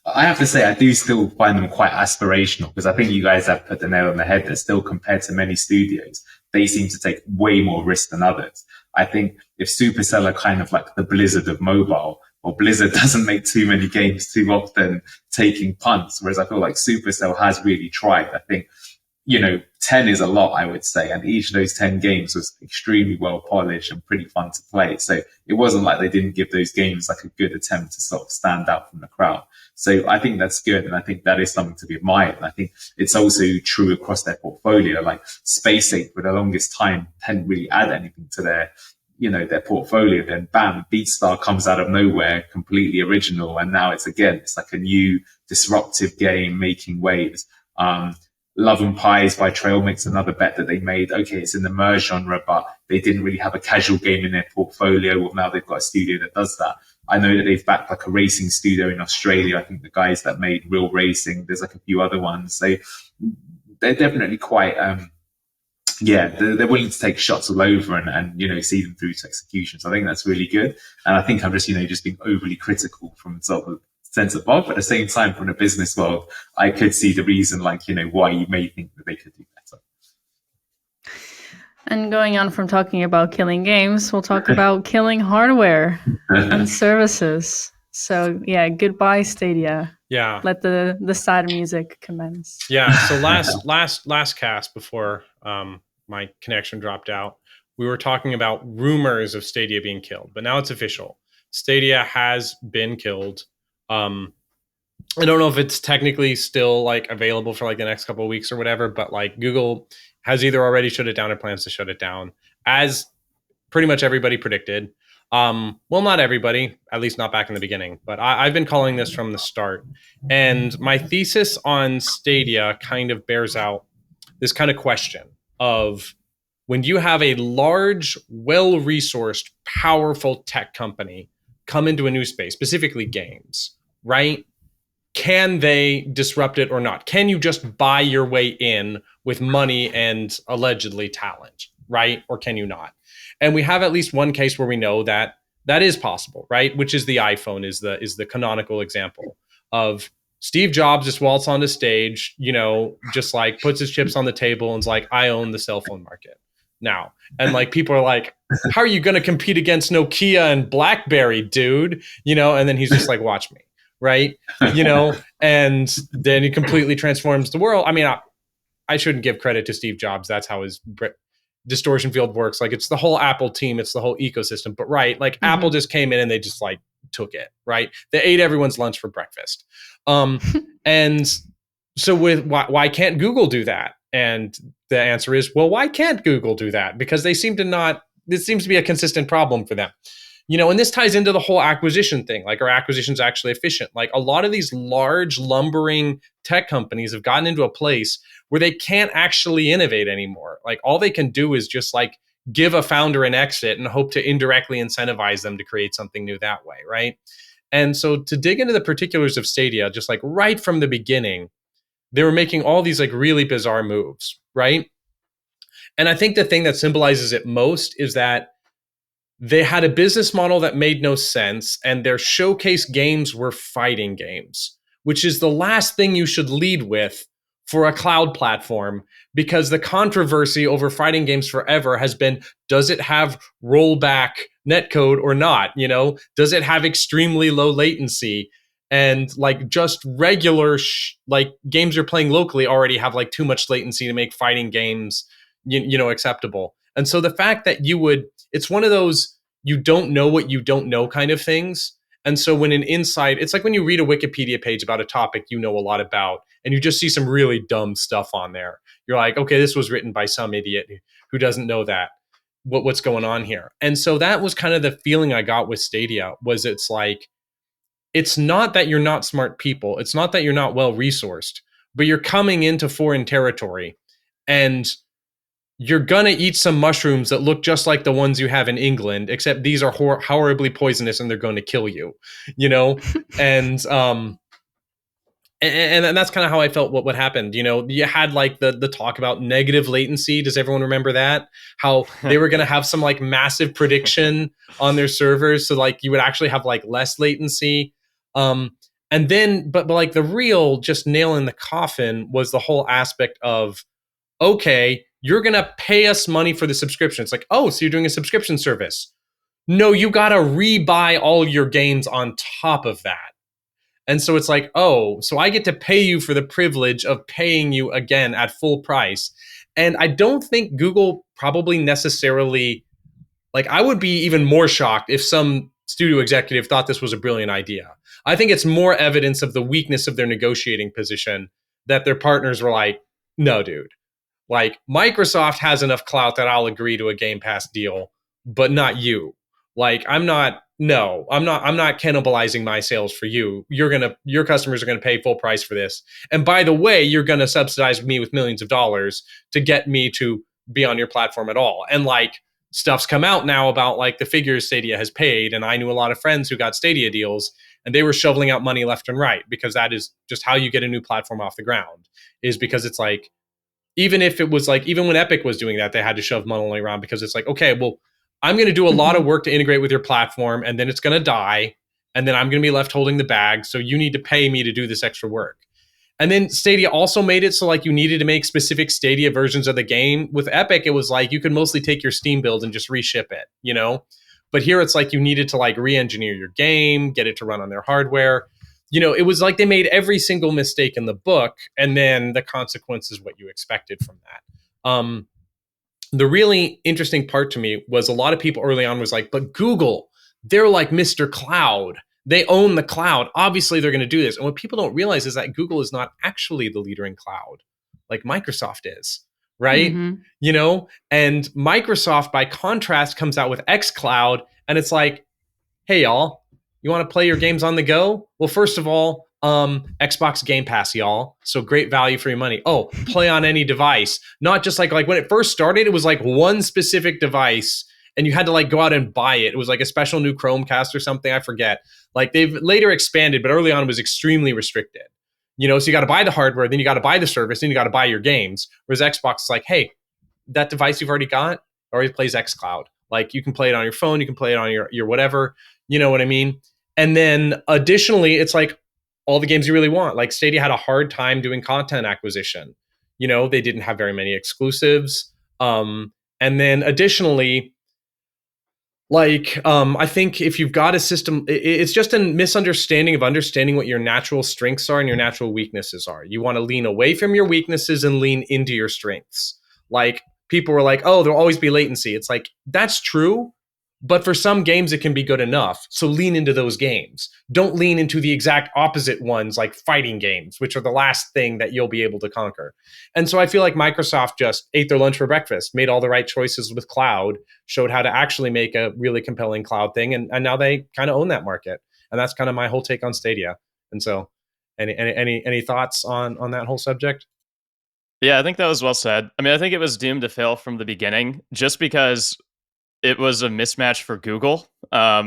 I have to say, I do still find them quite aspirational, because I think you guys have put the nail on the head that still, compared to many studios, they seem to take way more risk than others. I think if Supercell are kind of like the Blizzard of mobile, or Blizzard doesn't make too many games too often taking punts, whereas I feel like Supercell has really tried. I think, 10 is a lot, I would say. And each of those 10 games was extremely well polished and pretty fun to play. So it wasn't like they didn't give those games like a good attempt to sort of stand out from the crowd. So I think that's good. And I think that is something to be admired. And I think it's also true across their portfolio. Like Space8 for the longest time didn't really add anything to their portfolio. Then bam, BeatStar comes out of nowhere, completely original. And now it's like a new disruptive game making waves. Love and Pies by Trail makes another bet that they made. Okay, it's in the merge genre, but they didn't really have a casual game in their portfolio. Well, now they've got a studio that does that. I know that they've backed like a racing studio in Australia. I think the guys that made Real Racing, there's like a few other ones. So they're definitely quite, they're willing to take shots all over and see them through to execution. So I think that's really good. And I think I'm just being overly critical from sort of sense above, but at the same time, from the business world, I could see the reason, why you may think that they could do better. And going on from talking about killing games, we'll talk about killing hardware and services. So yeah, goodbye Stadia. Yeah. Let the sad music commence. Yeah. So last cast before my connection dropped out, we were talking about rumors of Stadia being killed, but now it's official. Stadia has been killed. I don't know if it's technically still like available for like the next couple of weeks or whatever, but like Google has either already shut it down or plans to shut it down, as pretty much everybody predicted. Well, not everybody, at least not back in the beginning, but I've been calling this from the start. And my thesis on Stadia kind of bears out this kind of question of, when you have a large, well-resourced, powerful tech company come into a new space, specifically games, right? Can they disrupt it or not? Can you just buy your way in with money and allegedly talent, right? Or can you not? And we have at least one case where we know that that is possible, right? Which is the iPhone is the canonical example of Steve Jobs just waltz onto stage, just like puts his chips on the table and's like, I own the cell phone market now. And like people are like, how are you going to compete against Nokia and BlackBerry, dude? And then he's just like, watch me. Right. And then he completely transforms the world. I mean, I shouldn't give credit to Steve Jobs. That's how his distortion field works. Like, it's the whole Apple team. It's the whole ecosystem. But right. Like Apple just came in and they just like took it. Right. They ate everyone's lunch for breakfast. And so why can't Google do that? And the answer is, well, why can't Google do that? Because this seems to be a consistent problem for them. And this ties into the whole acquisition thing. Like, are acquisitions actually efficient? Like, a lot of these large lumbering tech companies have gotten into a place where they can't actually innovate anymore. Like, all they can do is just like give a founder an exit and hope to indirectly incentivize them to create something new that way, right? And so to dig into the particulars of Stadia, just like right from the beginning, they were making all these like really bizarre moves, right? And I think the thing that symbolizes it most is that they had a business model that made no sense, and their showcase games were fighting games, which is the last thing you should lead with for a cloud platform, because the controversy over fighting games forever has been, does it have rollback netcode or not? Does it have extremely low latency? And like just regular like games you're playing locally already have like too much latency to make fighting games acceptable. And so the fact that it's one of those, you don't know what you don't know kind of things. And so when it's like when you read a Wikipedia page about a topic you know a lot about, and you just see some really dumb stuff on there. You're like, okay, this was written by some idiot who doesn't know that. What's going on here? And so that was kind of the feeling I got with Stadia, was it's like, it's not that you're not smart people. It's not that you're not well-resourced, but you're coming into foreign territory and you're going to eat some mushrooms that look just like the ones you have in England, except these are horribly poisonous and they're going to kill you, and that's kind of how I felt what happened. You had like the talk about negative latency. Does everyone remember that? How they were going to have some like massive prediction on their servers. So like you would actually have like less latency. And then, but like the real just nail in the coffin was the whole aspect of, okay, you're going to pay us money for the subscription. It's like, oh, so you're doing a subscription service. No, you got to rebuy all your games on top of that. And so it's like, oh, so I get to pay you for the privilege of paying you again at full price. And I don't think Google probably necessarily, like, I would be even more shocked if some studio executive thought this was a brilliant idea. I think it's more evidence of the weakness of their negotiating position that their partners were like, no, dude, like Microsoft has enough clout that I'll agree to a Game Pass deal, but not you. Like, I'm not cannibalizing my sales for you. Your customers are going to pay full price for this. And by the way, you're going to subsidize me with millions of dollars to get me to be on your platform at all. And like, stuff's come out now about like the figures Stadia has paid. And I knew a lot of friends who got Stadia deals and they were shoveling out money left and right, because that is just how you get a new platform off the ground, is because it's like, even if it was like, even when Epic was doing that, they had to shove money around, because it's like, okay, well, I'm going to do a lot of work to integrate with your platform, and then it's going to die, and then I'm going to be left holding the bag. So you need to pay me to do this extra work. And then Stadia also made it so like you needed to make specific Stadia versions of the game. With Epic, it was like you could mostly take your Steam build and just reship it, you know? But here it's like you needed to like re-engineer your game, get it to run on their hardware. You know, it was like they made every single mistake in the book, and then the consequence is what you expected from that. The really interesting part to me was a lot of people early on was like, but Google, they're like Mr. Cloud. They own the cloud. Obviously, they're going to do this. And what people don't realize is that Google is not actually the leader in cloud, like Microsoft is, right? Mm-hmm. You know, and Microsoft, by contrast, comes out with xCloud, and it's like, hey, y'all, you want to play your games on the go? Well, first of all, Xbox Game Pass, y'all. So great value for your money. Oh, play on any device. Not just like when it first started, it was like one specific device and you had to like go out and buy it. It was like a special new Chromecast or something. I forget. Like they've later expanded, but early on it was extremely restricted. You know, so you got to buy the hardware, then you got to buy the service, then you got to buy your games. Whereas Xbox is like, hey, that device you've already got already plays xCloud. Like you can play it on your phone, you can play it on your whatever. You know what I mean? And then additionally, it's like all the games you really want. Like Stadia had a hard time doing content acquisition. You know, they didn't have very many exclusives. And then additionally, like, I think if you've got a system, it's just a misunderstanding of understanding what your natural strengths are and your natural weaknesses are. You want to lean away from your weaknesses and lean into your strengths. Like people were like, oh, there'll always be latency. It's like, that's true. But for some games, it can be good enough. So lean into those games. Don't lean into the exact opposite ones, like fighting games, which are the last thing that you'll be able to conquer. And so I feel like Microsoft just ate their lunch for breakfast, made all the right choices with cloud, showed how to actually make a really compelling cloud thing. And now they kind of own that market. And that's kind of my whole take on Stadia. And so any thoughts on that whole subject? Yeah, I think that was well said. I mean, I think it was doomed to fail from the beginning just because it was a mismatch for Google. I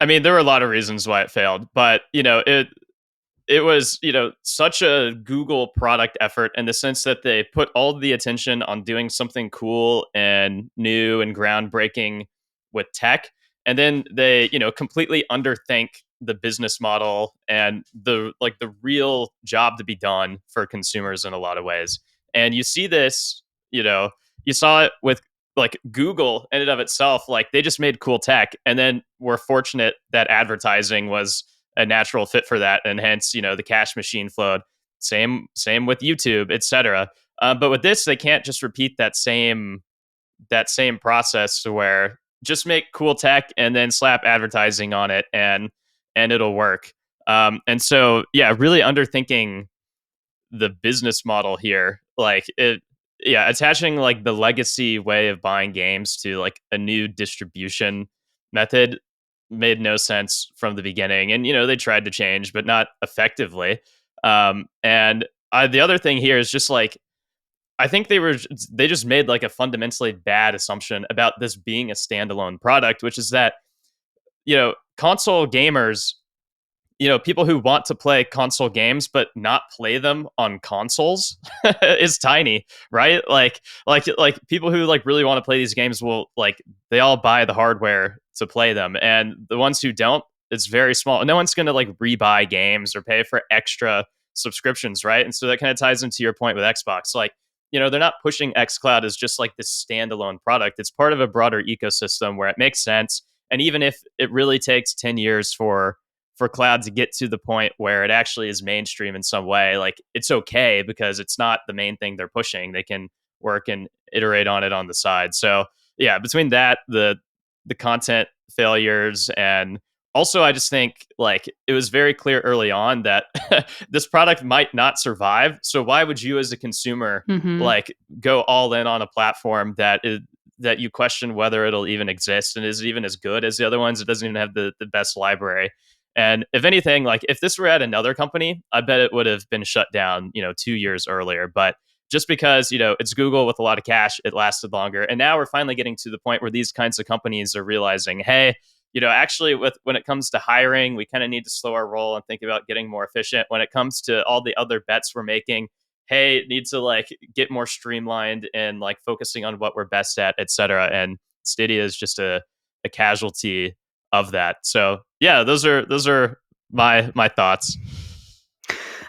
mean, there were a lot of reasons why it failed, but it was, such a Google product effort in the sense that they put all the attention on doing something cool and new and groundbreaking with tech. And then they, completely underthink the business model and the real job to be done for consumers in a lot of ways. And you see this, you saw it with like Google in and of itself, like they just made cool tech, and then we're fortunate that advertising was a natural fit for that, and hence the cash machine flowed. Same with YouTube, etc. But with this, they can't just repeat that same process to where just make cool tech and then slap advertising on it and it'll work. And so yeah, really underthinking the business model here, like it. Yeah, attaching like the legacy way of buying games to like a new distribution method made no sense from the beginning. And they tried to change, but not effectively. And the other thing here is just like, I think they just made like a fundamentally bad assumption about this being a standalone product, which is that console gamers, people who want to play console games but not play them on consoles is tiny, right? Like people who like really want to play these games will they all buy the hardware to play them, and the ones who don't, it's very small. No one's going to like rebuy games or pay for extra subscriptions, right? And so that kind of ties into your point with Xbox. Like they're not pushing xCloud as just like this standalone product. It's part of a broader ecosystem where it makes sense. And even if it really takes 10 years for cloud to get to the point where it actually is mainstream in some way, like it's okay because it's not the main thing they're pushing. They can work and iterate on it on the side. So yeah, between that, the content failures, and also I just think like it was very clear early on that this product might not survive. So why would you as a consumer like go all in on a platform that you question whether it'll even exist, and is it even as good as the other ones? It doesn't even have the best library. And if anything, like if this were at another company, I bet it would have been shut down, 2 years earlier. But just because, it's Google with a lot of cash, it lasted longer. And now we're finally getting to the point where these kinds of companies are realizing, hey, actually when it comes to hiring, we kind of need to slow our roll and think about getting more efficient. When it comes to all the other bets we're making, hey, need to like get more streamlined and like focusing on what we're best at, et cetera. And Stadia is just a casualty of that. So yeah, those are my thoughts.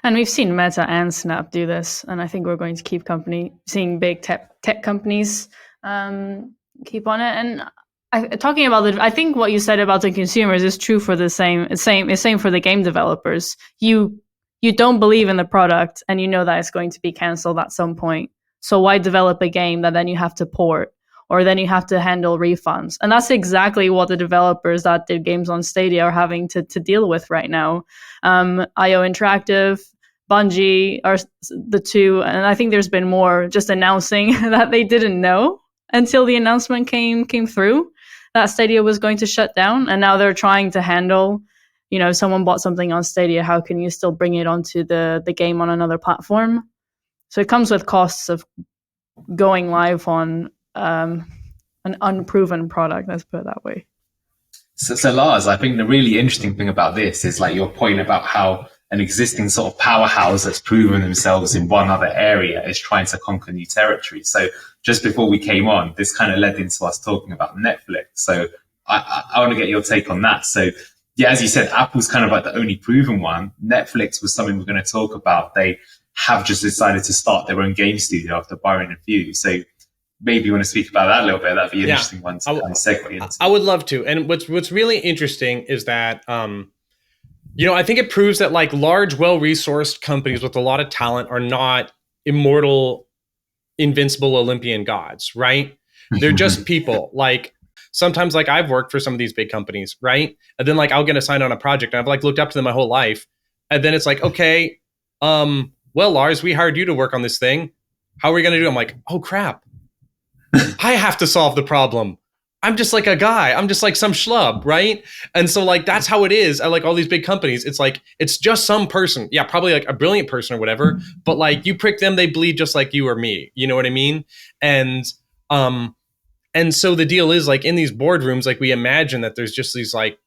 And we've seen Meta and Snap do this, and I think we're going to keep seeing big tech companies keep on it. And talking about I think what you said about the consumers is true for the same for the game developers. You don't believe in the product, and you know that it's going to be canceled at some point. So why develop a game that then you have to port, or then you have to handle refunds? And that's exactly what the developers that did games on Stadia are having to deal with right now. IO Interactive, Bungie are the two, and I think there's been more just announcing that they didn't know until the announcement came through that Stadia was going to shut down, and now they're trying to handle, someone bought something on Stadia, how can you still bring it onto the game on another platform? So it comes with costs of going live on an unproven product, let's put it that way. So Lars, I think the really interesting thing about this is like your point about how an existing sort of powerhouse that's proven themselves in one other area is trying to conquer new territory. So just before we came on, this kind of led into us talking about Netflix. So I want to get your take on that. So yeah, as you said, Apple's kind of like the only proven one. Netflix was something we're going to talk about. They have just decided to start their own game studio after borrowing a few. So maybe you want to speak about that a little bit. That'd be an interesting one to kind of segue into. I would love to. And what's really interesting is that, I think it proves that like large, well-resourced companies with a lot of talent are not immortal, invincible Olympian gods, right? They're just people. Like sometimes like I've worked for some of these big companies, right? And then like I'll get assigned on a project and I've like looked up to them my whole life. And then it's like, okay, well, Lars, we hired you to work on this thing. How are we going to do it? I'm like, oh crap. I have to solve the problem. I'm just like a guy. I'm just like some schlub, right? And so like that's how it is at like all these big companies. It's like it's just some person. Yeah, probably like a brilliant person or whatever. But like you prick them, they bleed just like you or me. You know what I mean? And so the deal is like in these boardrooms, like we imagine that there's just these like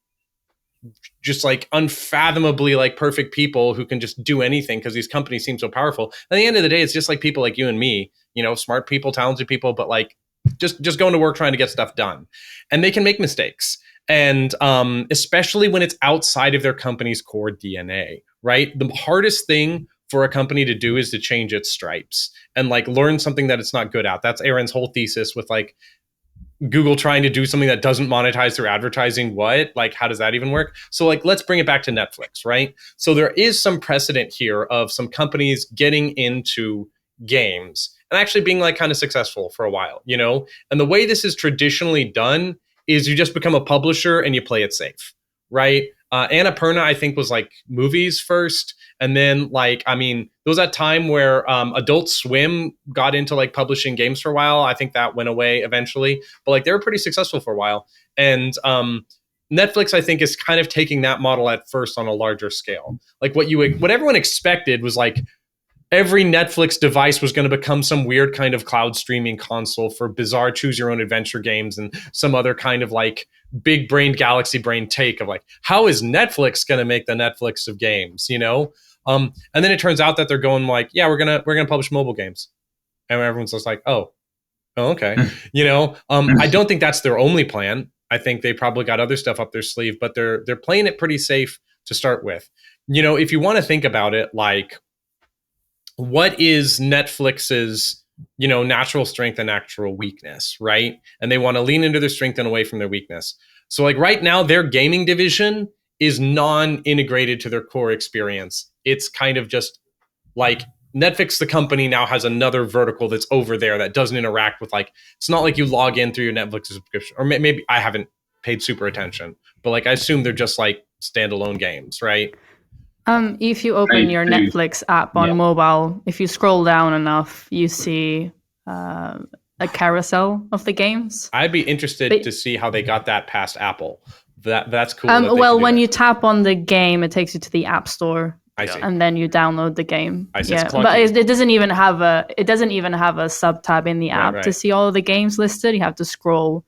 unfathomably like perfect people who can just do anything because these companies seem so powerful. At the end of the day, it's just like people like you and me, smart people, talented people, but like just going to work trying to get stuff done. And they can make mistakes. And especially when it's outside of their company's core DNA, right? The hardest thing for a company to do is to change its stripes and like learn something that it's not good at. That's Aaron's whole thesis with like Google trying to do something that doesn't monetize through advertising. What? Like, how does that even work? So like, let's bring it back to Netflix, right? So there is some precedent here of some companies getting into games and actually being like kind of successful for a while, And the way this is traditionally done is you just become a publisher and you play it safe, right? Annapurna, I think, was like movies first. And then like, there was that time where Adult Swim got into like publishing games for a while. I think that went away eventually, but like they were pretty successful for a while. And Netflix, I think, is kind of taking that model at first on a larger scale. Like what everyone expected was like, every Netflix device was going to become some weird kind of cloud streaming console for bizarre choose your own adventure games and some other kind of like big brain galaxy brain take of like, how is Netflix going to make the Netflix of games, And then it turns out that they're going like, yeah, we're going to publish mobile games. And everyone's just like, oh, okay. I don't think that's their only plan. I think they probably got other stuff up their sleeve, but they're playing it pretty safe to start with. If you want to think about it, like, what is Netflix's natural strength and natural weakness, right? And they want to lean into their strength and away from their weakness. So like right now, their gaming division is non-integrated to their core experience. It's kind of just like Netflix, the company, now has another vertical that's over there that doesn't interact with, like, it's not like you log in through your Netflix subscription, or maybe I haven't paid super attention, but like I assume they're just like standalone games, right? If you open your Netflix app on mobile, if you scroll down enough, you see a carousel of the games. I'd be interested to see how they got that past Apple. That's cool. Well, when you tap on the game, it takes you to the App Store. I see. And then you download the game. I see. Yeah, but it doesn't even have a sub tab in the app to see all of the games listed. You have to scroll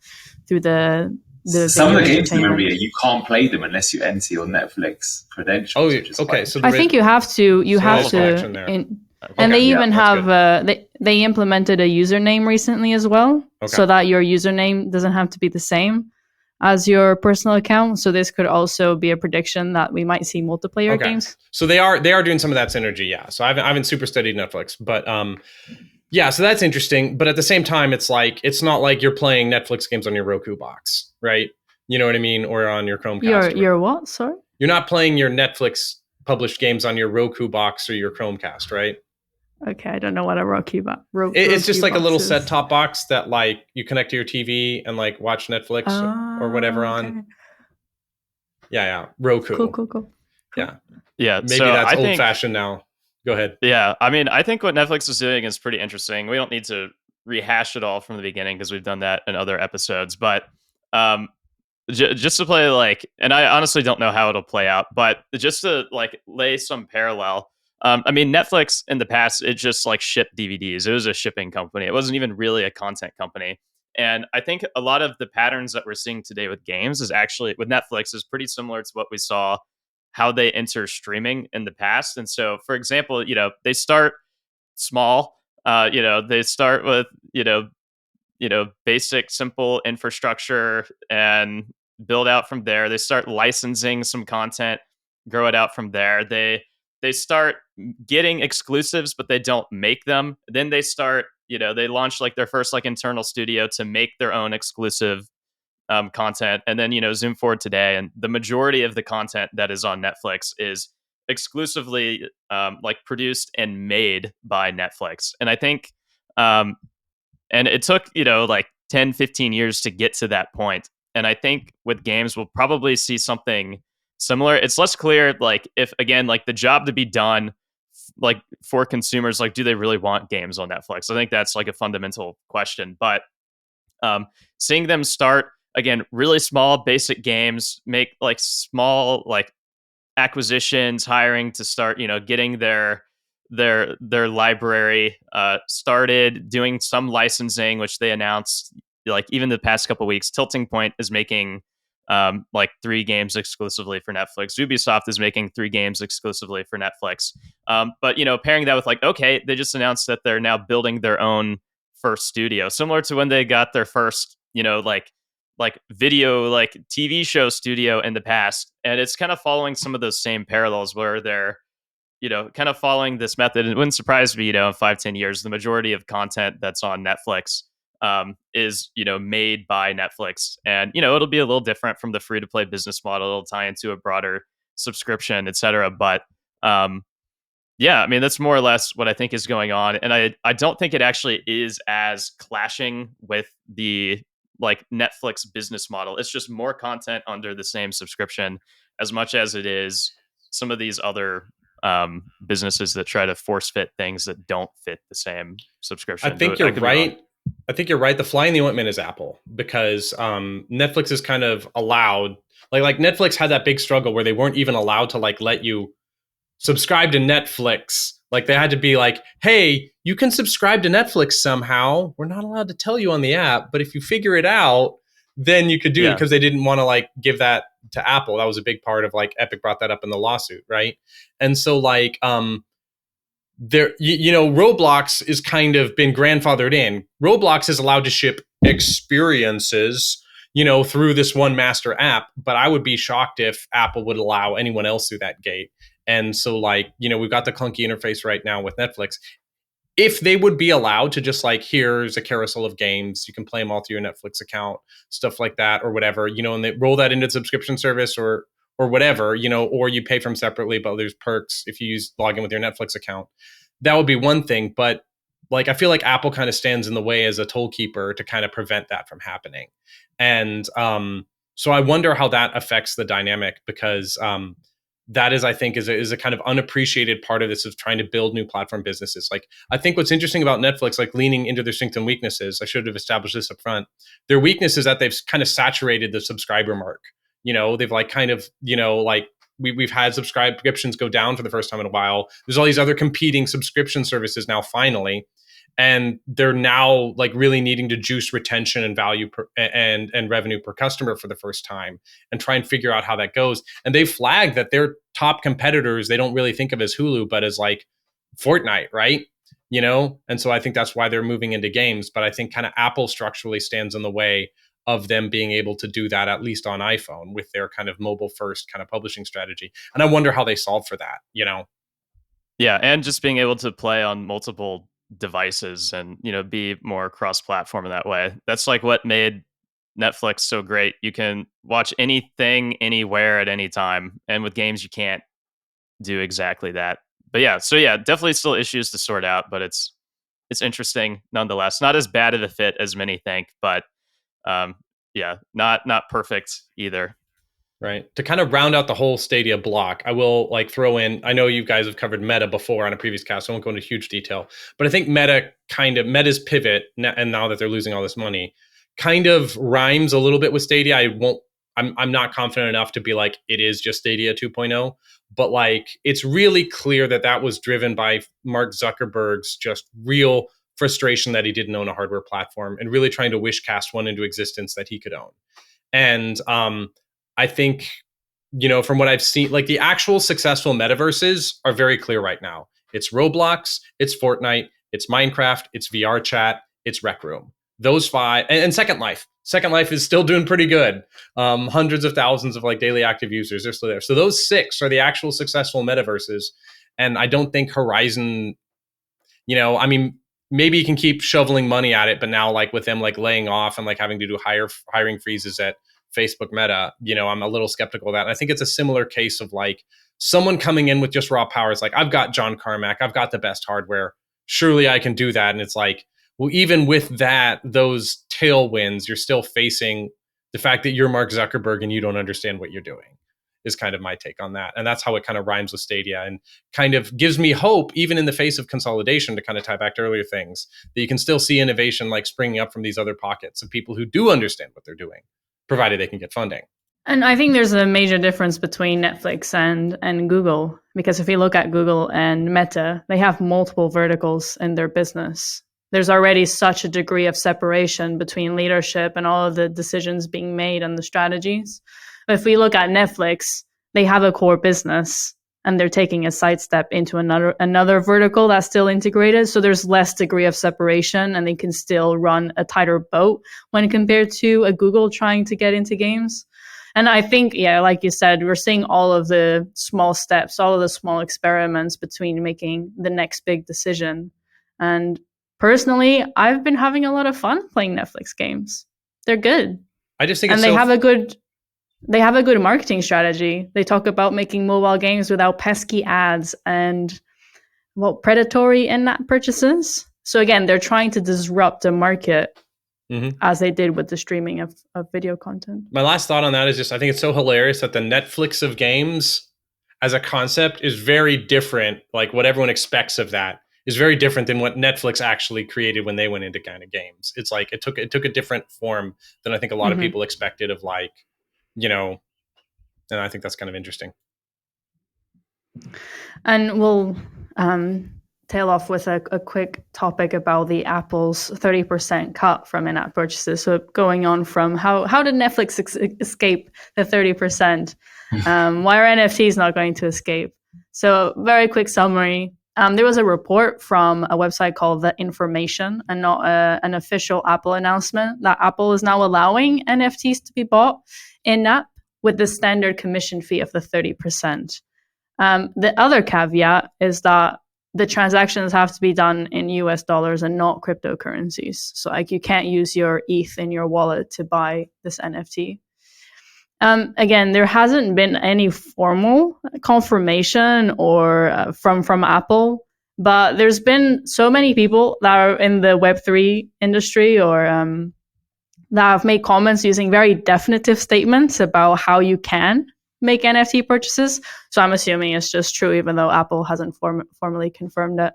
through the some of the games, Maria, you can't play them unless you enter your Netflix credentials. Oh, okay. So I think you have to. And they even have they implemented a username recently as well, so that your username doesn't have to be the same as your personal account. So this could also be a prediction that we might see multiplayer games. So they are doing some of that synergy, yeah. So I haven't super studied Netflix, but yeah, so that's interesting. But at the same time, it's not like you're playing Netflix games on your Roku box, right? You know what I mean? Or on your Chromecast. Your what? Sorry? You're not playing your Netflix published games on your Roku box or your Chromecast, right? Okay, I don't know what a Roku box. It's just like a little set-top box that like you connect to your TV and like watch Netflix or whatever on. Yeah, Roku. Cool. Yeah. Maybe so that's old-fashioned now. Go ahead. Yeah, I mean, I think what Netflix is doing is pretty interesting. We don't need to rehash it all from the beginning because we've done that in other episodes. But just to play like, and I honestly don't know how it'll play out, but just to like lay some parallel. I mean, Netflix in the past, it just like shipped DVDs. It was a shipping company. It wasn't even really a content company. And I think a lot of the patterns that we're seeing today with games is actually with Netflix is pretty similar to what we saw how they enter streaming in the past. And so, for example, they start small. They start with basic, simple infrastructure and build out from there. They start licensing some content, grow it out from there. They start getting exclusives, but they don't make them. Then they start, they launch like their first like internal studio to make their own exclusive content. And then, zoom forward today, and the majority of the content that is on Netflix is exclusively like produced and made by Netflix. And I think, and it took, like 10, 15 years to get to that point. And I think with games, we'll probably see something similar. It's less clear, like if again, like the job to be done, like for consumers, like do they really want games on Netflix? I think that's like a fundamental question. But seeing them start again, really small, basic games, make like small like acquisitions, hiring to start, getting their library started, doing some licensing, which they announced like even the past couple of weeks. Tilting Point is making like 3 games exclusively for Netflix. Ubisoft is making 3 games exclusively for Netflix. But pairing that with like, okay, they just announced that they're now building their own first studio, similar to when they got their first, like video, like TV show studio in the past. And it's kind of following some of those same parallels where they're, kind of following this method. It wouldn't surprise me, in 5-10 years, the majority of content that's on Netflix is made by Netflix, and it'll be a little different from the free to play business model. It'll tie into a broader subscription, etc. But yeah, I mean that's more or less what I think is going on, and I don't think it actually is as clashing with the like Netflix business model. It's just more content under the same subscription, as much as it is some of these other businesses that try to force fit things that don't fit the same subscription. I think you're right. I think you're right. The fly in the ointment is Apple, because Netflix is kind of allowed, like Netflix had that big struggle where they weren't even allowed to like let you subscribe to Netflix. Like they had to be like, hey, you can subscribe to Netflix somehow. We're not allowed to tell you on the app, but if you figure it out, then you could do it, because they didn't want to like give that to Apple. That was a big part of like Epic brought that up in the lawsuit, right? And so like there, Roblox is kind of been grandfathered in. Roblox is allowed to ship experiences, through this one master app, but I would be shocked if Apple would allow anyone else through that gate. And so like, we've got the clunky interface right now with Netflix. if they would be allowed to just like, here's a carousel of games, you can play them all through your Netflix account, stuff like that, or whatever, and they roll that into the subscription service or whatever, or you pay for them separately, but there's perks if you log in with your Netflix account. That would be one thing. But like, I feel like Apple kind of stands in the way as a toll keeper to kind of prevent that from happening. And so I wonder how that affects the dynamic, because that is, I think, is a kind of unappreciated part of this, of trying to build new platform businesses. Like, I think what's interesting about Netflix, like leaning into their strengths and weaknesses, I should have established this up front. Their weakness is that they've kind of saturated the subscriber mark. They've like kind of, like we've had subscriptions go down for the first time in a while. There's all these other competing subscription services now, finally. And they're now like really needing to juice retention and value and revenue per customer for the first time, and try and figure out how that goes. And they flagged that their top competitors, they don't really think of as Hulu, but as like Fortnite, right? And so I think that's why they're moving into games. But I think kind of Apple structurally stands in the way of them being able to do that, at least on iPhone, with their kind of mobile first kind of publishing strategy. And I wonder how they solve for that, Yeah, and just being able to play on multiple devices and be more cross-platform in that way. That's like what made Netflix so great. You can watch anything anywhere at any time, and with games you can't do exactly that. But yeah, definitely still issues to sort out, but it's interesting nonetheless. Not as bad of a fit as many think, but not perfect either. Right. To kind of round out the whole Stadia block, I will like throw in, I know you guys have covered Meta before on a previous cast, so I won't go into huge detail, but I think Meta's pivot, and now that they're losing all this money, kind of rhymes a little bit with Stadia. I'm not confident enough to be like, it is just Stadia 2.0, but like, it's really clear that was driven by Mark Zuckerberg's just real frustration that he didn't own a hardware platform, and really trying to wish cast one into existence that he could own. And, I think, from what I've seen, like the actual successful metaverses are very clear right now. It's Roblox, it's Fortnite, it's Minecraft, it's VR chat, it's Rec Room. Those 5, and Second Life. Second Life is still doing pretty good. Hundreds of thousands of like daily active users are still there. So those 6 are the actual successful metaverses. And I don't think Horizon, I mean, maybe you can keep shoveling money at it, but now like with them like laying off and like having to do hiring freezes at Facebook Meta, I'm a little skeptical of that. And I think it's a similar case of like someone coming in with just raw powers. Like, I've got John Carmack, I've got the best hardware. Surely I can do that. And it's like, well, even with that, those tailwinds, you're still facing the fact that you're Mark Zuckerberg and you don't understand what you're doing, is kind of my take on that. And that's how it kind of rhymes with Stadia, and kind of gives me hope, even in the face of consolidation, to kind of tie back to earlier things, that you can still see innovation like springing up from these other pockets of people who do understand what they're doing, provided they can get funding. And I think there's a major difference between Netflix and Google, because if you look at Google and Meta, they have multiple verticals in their business. There's already such a degree of separation between leadership and all of the decisions being made and the strategies. But if we look at Netflix, they have a core business, and they're taking a sidestep into another vertical that's still integrated. So there's less degree of separation, and they can still run a tighter boat when compared to a Google trying to get into games. And I think, like you said, we're seeing all of the small steps, all of the small experiments between making the next big decision. And personally, I've been having a lot of fun playing Netflix games. They're good. I just think and they have a good marketing strategy. They talk about making mobile games without pesky ads and predatory in-app purchases. So again, they're trying to disrupt the market, as they did with the streaming of video content. My last thought on that is just, I think it's so hilarious that the Netflix of games as a concept is very different. Like, what everyone expects of that is very different than what Netflix actually created when they went into kind of games. It's like it took a different form than I think a lot of people expected of, like, and I think that's kind of interesting. And we'll tail off with a quick topic about the Apple's 30% cut from in-app purchases. So going on from how did Netflix escape the 30%? Why are NFTs not going to escape? So very quick summary. There was a report from a website called The Information, and not an official Apple announcement, that Apple is now allowing NFTs to be bought in-app with the standard commission fee of the 30%. The other caveat is that the transactions have to be done in US dollars and not cryptocurrencies. So like you can't use your ETH in your wallet to buy this NFT. Again, there hasn't been any formal confirmation or from Apple, but there's been so many people that are in the Web3 industry or that have made comments using very definitive statements about how you can make NFT purchases. So I'm assuming it's just true, even though Apple hasn't formally confirmed it.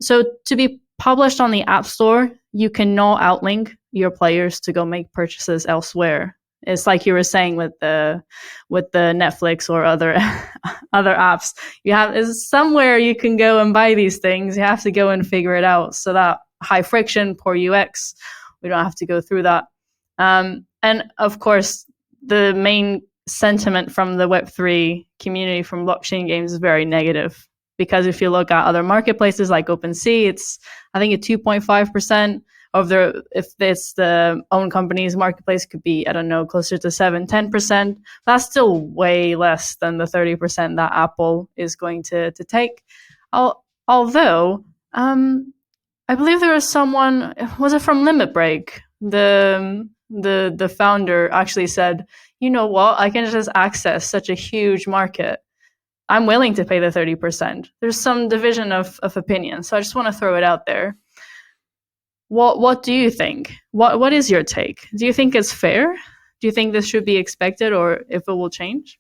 So to be published on the App Store, you cannot outlink your players to go make purchases elsewhere. It's like you were saying with the Netflix or other apps. Is somewhere you can go and buy these things. You have to go and figure it out. So that high friction, poor UX, we don't have to go through that. And of course, the main sentiment from the Web3 community from blockchain games is very negative. Because if you look at other marketplaces like OpenSea, it's I think a 2.5% of their, if it's the own company's marketplace, could be, I don't know, closer to 7-10%. That's still way less than the 30% that Apple is going to take. Although, I believe there was someone, was it from Limit Break? The founder actually said, you know what, I can just access such a huge market. I'm willing to pay the 30%. There's some division of opinion. So I just want to throw it out there. What do you think? What is your take? Do you think it's fair? Do you think this should be expected, or if it will change?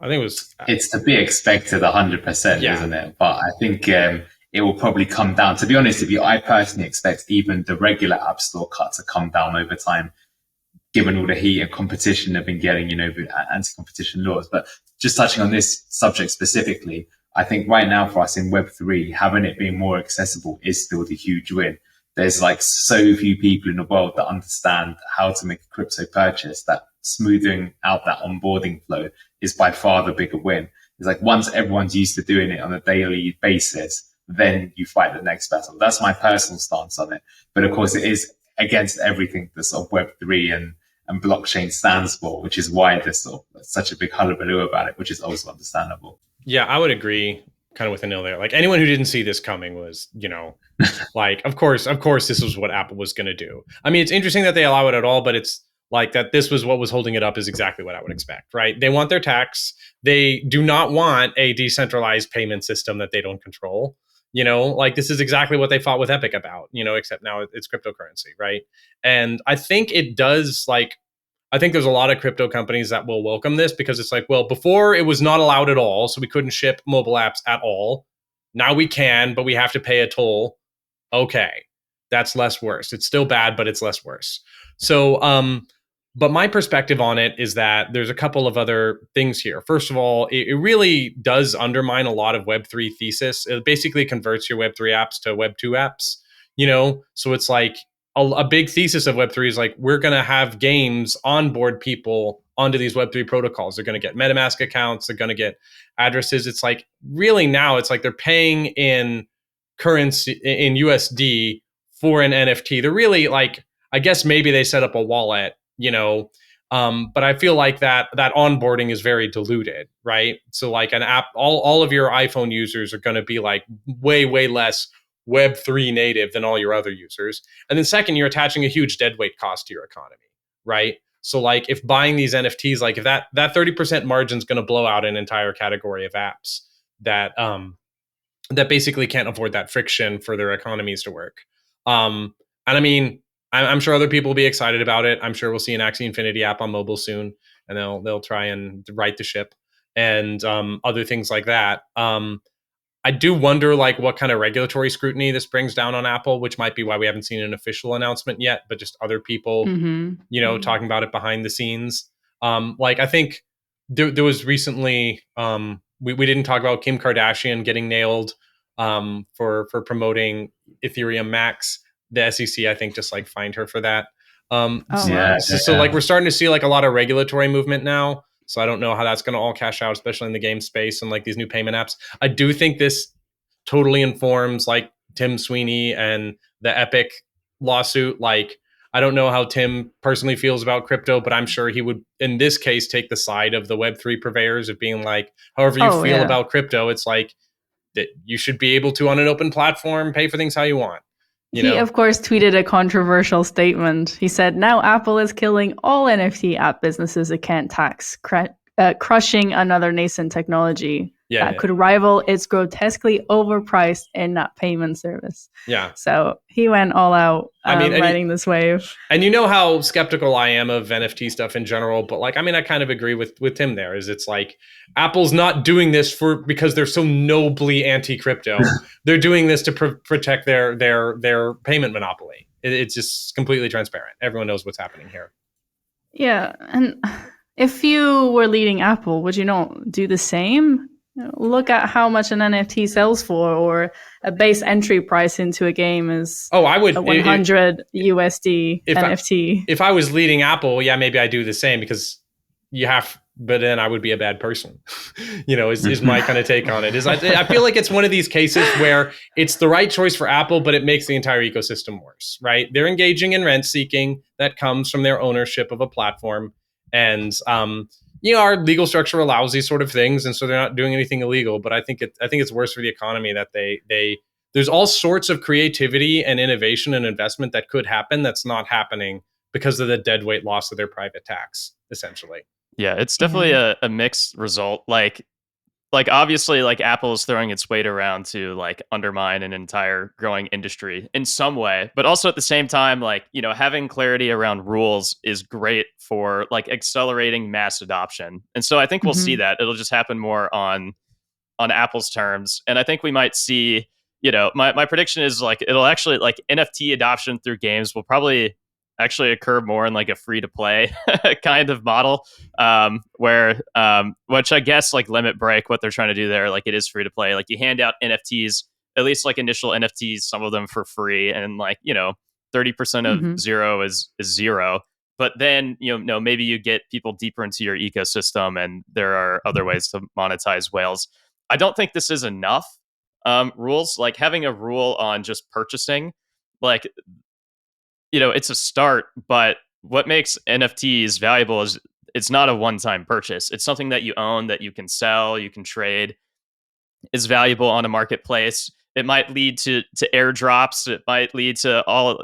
I think it's to be expected 100%, isn't it? But I think it will probably come down. To be honest with you, I personally expect even the regular App Store cut to come down over time, given all the heat and competition they've been getting, with anti-competition laws. But just touching on this subject specifically, I think right now for us in Web3, having it being more accessible is still the huge win. There's like so few people in the world that understand how to make a crypto purchase, that smoothing out that onboarding flow is by far the bigger win. It's like once everyone's used to doing it on a daily basis, then you fight the next battle. That's my personal stance on it. But of course, it is against everything that sort of Web3 and blockchain stands for, which is why there's sort of such a big hullabaloo about it, which is also understandable. Yeah, I would agree kind of with Anil there. Like anyone who didn't see this coming was, like, of course, this was what Apple was going to do. I mean, it's interesting that they allow it at all, but it's like that this was what was holding it up is exactly what I would expect, right? They want their tax. They do not want a decentralized payment system that they don't control. Like this is exactly what they fought with Epic about, except now it's cryptocurrency, right? And I think it does, I think there's a lot of crypto companies that will welcome this because it's like, well, before it was not allowed at all, so we couldn't ship mobile apps at all. Now we can, but we have to pay a toll. Okay, that's less worse. It's still bad, but it's less worse. So, but my perspective on it is that there's a couple of other things here. First of all, it really does undermine a lot of Web3 thesis. It basically converts your Web3 apps to Web2 apps, So it's like a big thesis of Web3 is like, we're going to have games onboard people onto these Web3 protocols. They're going to get MetaMask accounts. They're going to get addresses. It's like really now it's like they're paying in currency, in USD for an NFT. They're really like, I guess maybe they set up a wallet, but I feel like that onboarding is very diluted, right? So like an app, all of your iPhone users are going to be like way, way less Web3 native than all your other users. And then second, you're attaching a huge deadweight cost to your economy, right? So like if buying these NFTs, like if that 30% margin is going to blow out an entire category of apps that basically can't afford that friction for their economies to work. And I mean, I'm sure other people will be excited about it. I'm sure we'll see an Axie Infinity app on mobile soon, and they'll try and right the ship and other things like that. I do wonder like what kind of regulatory scrutiny this brings down on Apple, which might be why we haven't seen an official announcement yet, but just other people, talking about it behind the scenes. Like I think there was recently, we didn't talk about Kim Kardashian getting nailed for promoting Ethereum Max. The SEC, I think, just like fined her for that. So like we're starting to see like a lot of regulatory movement now. So I don't know how that's going to all cash out, especially in the game space and like these new payment apps. I do think this totally informs like Tim Sweeney and the Epic lawsuit. Like, I don't know how Tim personally feels about crypto, but I'm sure he would, in this case, take the side of the Web3 purveyors of being like, however you feel about crypto, it's like, that you should be able to, on an open platform, pay for things how you want. He, of course, tweeted a controversial statement. He said, "Now Apple is killing all NFT app businesses it can't tax, crushing another nascent technology that could rival its grotesquely overpriced in-app payment service." Yeah. So he went all out riding this wave. And you know how skeptical I am of NFT stuff in general, but like, I mean, I kind of agree with Tim there. Is it's like Apple's not doing this because they're so nobly anti-crypto. They're doing this to protect their payment monopoly. It's just completely transparent. Everyone knows what's happening here. Yeah, and if you were leading Apple, would you not do the same? Look at how much an NFT sells for, or a base entry price into a game is I would, a 100 USD NFT. If I was leading Apple, yeah, maybe I do the same, because you have, but then I would be a bad person. Is my kind of take on it. I feel like it's one of these cases where it's the right choice for Apple, but it makes the entire ecosystem worse, right? They're engaging in rent seeking that comes from their ownership of a platform. And, our legal structure allows these sort of things, and so they're not doing anything illegal. But I think it's worse for the economy that there's all sorts of creativity and innovation and investment that could happen that's not happening because of the deadweight loss of their private tax, essentially. Yeah, it's definitely a mixed result. Like obviously, like Apple is throwing its weight around to like undermine an entire growing industry in some way, but also at the same time, like, having clarity around rules is great for like accelerating mass adoption. And so I think we'll see that it'll just happen more on Apple's terms. And I think we might see, my prediction is like it'll actually, like, NFT adoption through games will probably actually occur more in like a free to play kind of model, where which I guess like Limit Break, what they're trying to do there, like it is free to play. Like you hand out NFTs, at least like initial NFTs, some of them for free, and like 30% of zero is zero. But then maybe you get people deeper into your ecosystem, and there are other ways to monetize whales. I don't think this is enough rules. Like having a rule on just purchasing, like, it's a start, but what makes NFTs valuable is it's not a one-time purchase. It's something that you own, that you can sell, you can trade, is valuable on a marketplace. It might lead to airdrops. It might lead to all,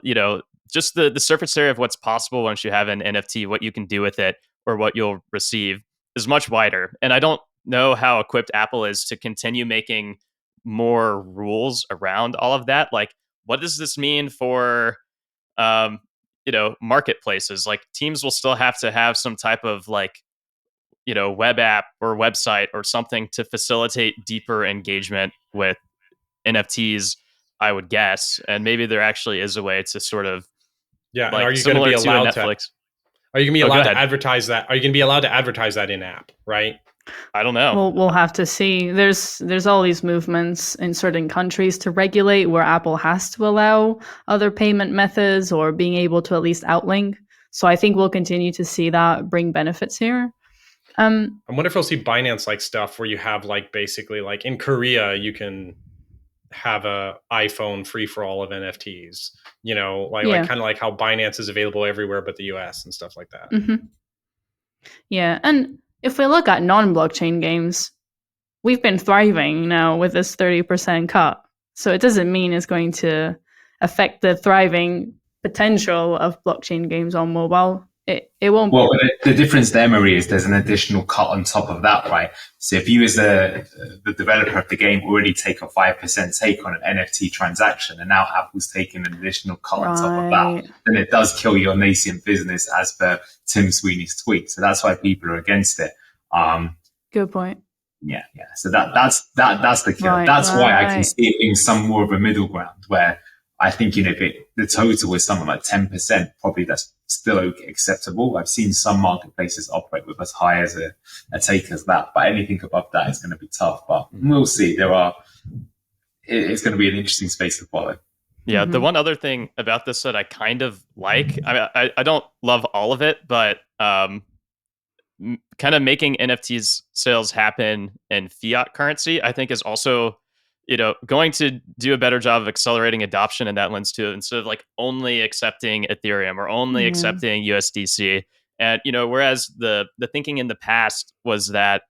just the surface area of what's possible once you have an NFT. What you can do with it, or what you'll receive, is much wider. And I don't know how equipped Apple is to continue making more rules around all of that. Like, what does this mean for marketplaces? Like teams will still have to have some type of like, web app or website or something to facilitate deeper engagement with NFTs, I would guess. And maybe there actually is a way to sort of, like, like, are you going to be allowed to Netflix? Are you going to be allowed to advertise that? Are you going to be allowed to advertise that in app? Right. I don't know. We'll have to see. There's all these movements in certain countries to regulate where Apple has to allow other payment methods, or being able to at least outlink. So I think we'll continue to see that bring benefits here. I wonder if we'll see Binance like stuff where you have like basically like in Korea you can have a iPhone free for all of NFTs. Like kind of like how Binance is available everywhere but the US and stuff like that. Mm-hmm. Yeah, and if we look at non-blockchain games, we've been thriving now with this 30% cut. So it doesn't mean it's going to affect the thriving potential of blockchain games on mobile. It won't. Well, the difference there, Maria, is there's an additional cut on top of that, right? So if you as the developer of the game already take a 5% take on an NFT transaction, and now Apple's taking an additional cut on top of that, then it does kill your nascent business, as per Tim Sweeney's tweet. So that's why people are against it. Good point. Yeah. So that's the kill. That's why I can see it being some more of a middle ground, where I think, if the total is something like 10%, probably that's still acceptable. I've seen some marketplaces operate with as high as a take as that, but anything above that is going to be tough. But we'll see. It's going to be an interesting space to follow. Yeah. The one other thing about this that I kind of like, I don't love all of it, but kind of making NFTs sales happen in fiat currency, I think is also, going to do a better job of accelerating adoption in that lens too, instead of like only accepting Ethereum or only accepting USDC. And, whereas the thinking in the past was that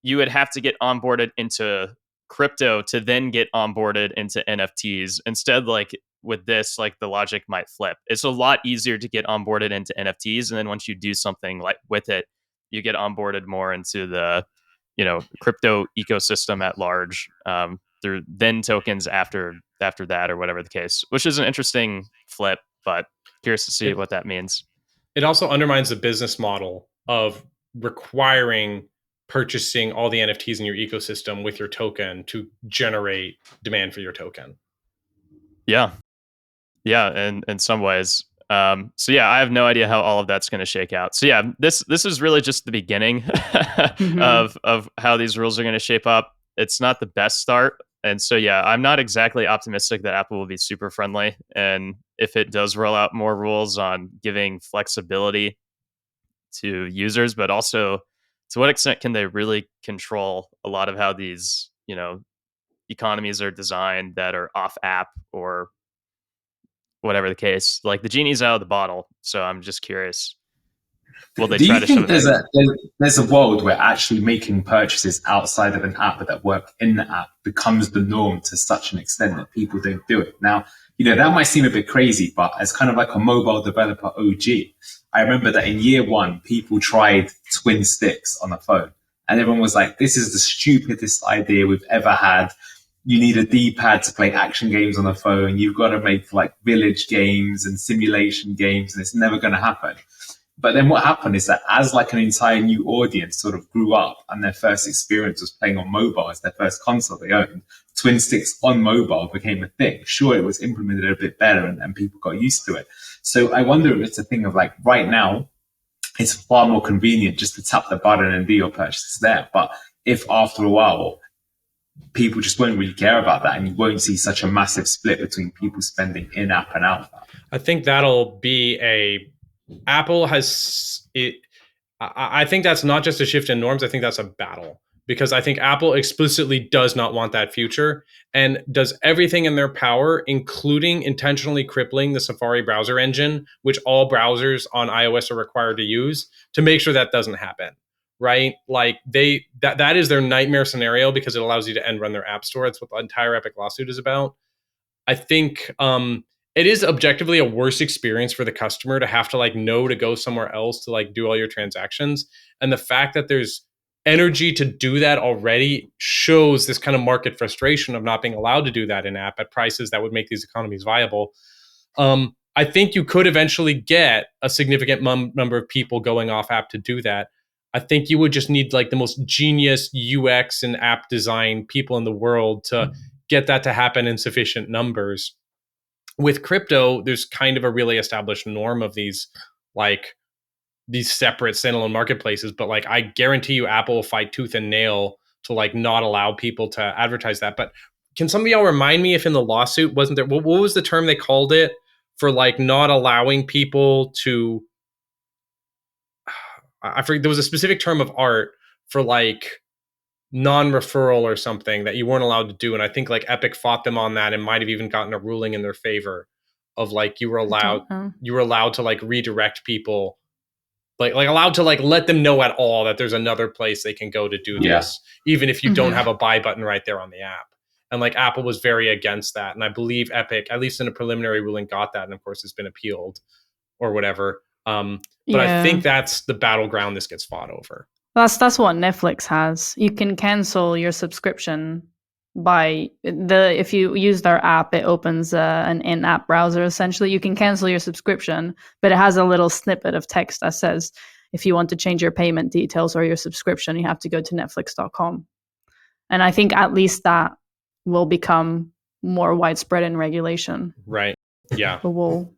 you would have to get onboarded into crypto to then get onboarded into NFTs. Instead, like with this, like the logic might flip. It's a lot easier to get onboarded into NFTs, and then once you do something like with it, you get onboarded more into the, crypto ecosystem at large. Through then tokens after that, or whatever the case, which is an interesting flip, but curious to see what that means. It also undermines the business model of requiring purchasing all the NFTs in your ecosystem with your token to generate demand for your token. Yeah, and in some ways. So yeah, I have no idea how all of that's going to shake out. So yeah, this is really just the beginning of how these rules are going to shape up. It's not the best start. And so yeah, I'm not exactly optimistic that Apple will be super friendly. And if it does roll out more rules on giving flexibility to users, but also to what extent can they really control a lot of how these, economies are designed that are off app or whatever the case. Like the genie's out of the bottle. So I'm just curious. Will they Do try you to think shove it there's a world where actually making purchases outside of an app that work in the app becomes the norm to such an extent that people don't do it? Now, that might seem a bit crazy, but as kind of like a mobile developer OG, I remember that in year one, people tried twin sticks on a phone. And everyone was like, this is the stupidest idea we've ever had. You need a D-pad to play action games on a phone. You've got to make like village games and simulation games, and it's never going to happen. But then what happened is that as like an entire new audience sort of grew up and their first experience was playing on mobile as their first console they owned, twin sticks on mobile became a thing. Sure, it was implemented a bit better and people got used to it. So I wonder if it's a thing of like right now, it's far more convenient just to tap the button and do your purchases there. But if after a while, people just won't really care about that and you won't see such a massive split between people spending in-app and out-app. I think that'll be Apple has it. I think that's not just a shift in norms. I think that's a battle because I think Apple explicitly does not want that future and does everything in their power, including intentionally crippling the Safari browser engine, which all browsers on iOS are required to use, to make sure that doesn't happen. Right? Like that is their nightmare scenario because it allows you to end run their app store. That's what the entire Epic lawsuit is about. I think it is objectively a worse experience for the customer to have to like know to go somewhere else to like do all your transactions. And the fact that there's energy to do that already shows this kind of market frustration of not being allowed to do that in app at prices that would make these economies viable. I think you could eventually get a significant number of people going off app to do that. I think you would just need like the most genius UX and app design people in the world to get that to happen in sufficient numbers. With crypto, there's kind of a really established norm of these separate standalone marketplaces. But like, I guarantee you Apple will fight tooth and nail to like not allow people to advertise that. But can some of y'all remind me if in the lawsuit, wasn't there, what was the term they called it for like not allowing people to, I forget, there was a specific term of art for like non-referral or something that you weren't allowed to do. And I think like Epic fought them on that and might have even gotten a ruling in their favor of like, you were allowed to like redirect people, like allowed to like let them know at all that there's another place they can go to do this, even if you don't have a buy button right there on the app. And like Apple was very against that. And I believe Epic, at least in a preliminary ruling, got that. And of course it's been appealed or whatever. But I think that's the battleground this gets fought over. That's what Netflix has. You can cancel your subscription if you use their app, it opens an in-app browser. Essentially, you can cancel your subscription, but it has a little snippet of text that says, if you want to change your payment details or your subscription, you have to go to netflix.com. And I think at least that will become more widespread in regulation. Right. Yeah. But we'll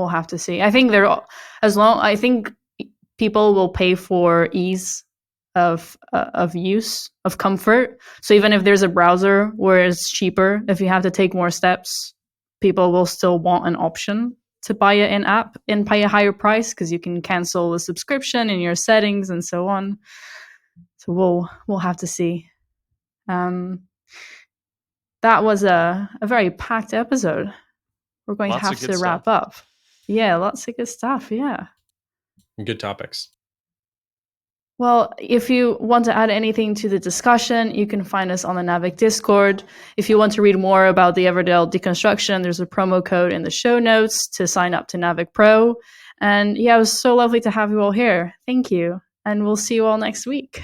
have to see. I think I think people will pay for ease of use, of comfort. So even if there's a browser where it's cheaper, if you have to take more steps, people will still want an option to buy it in app and pay a higher price because you can cancel the subscription in your settings and so on. So we'll have to see. That was a very packed episode. We're going to have to wrap up. Yeah, lots of good stuff. Yeah. Good topics. Well, if you want to add anything to the discussion, you can find us on the Naavik Discord. If you want to read more about the Everdell deconstruction, there's a promo code in the show notes to sign up to Naavik Pro. And yeah, it was so lovely to have you all here. Thank you. And we'll see you all next week.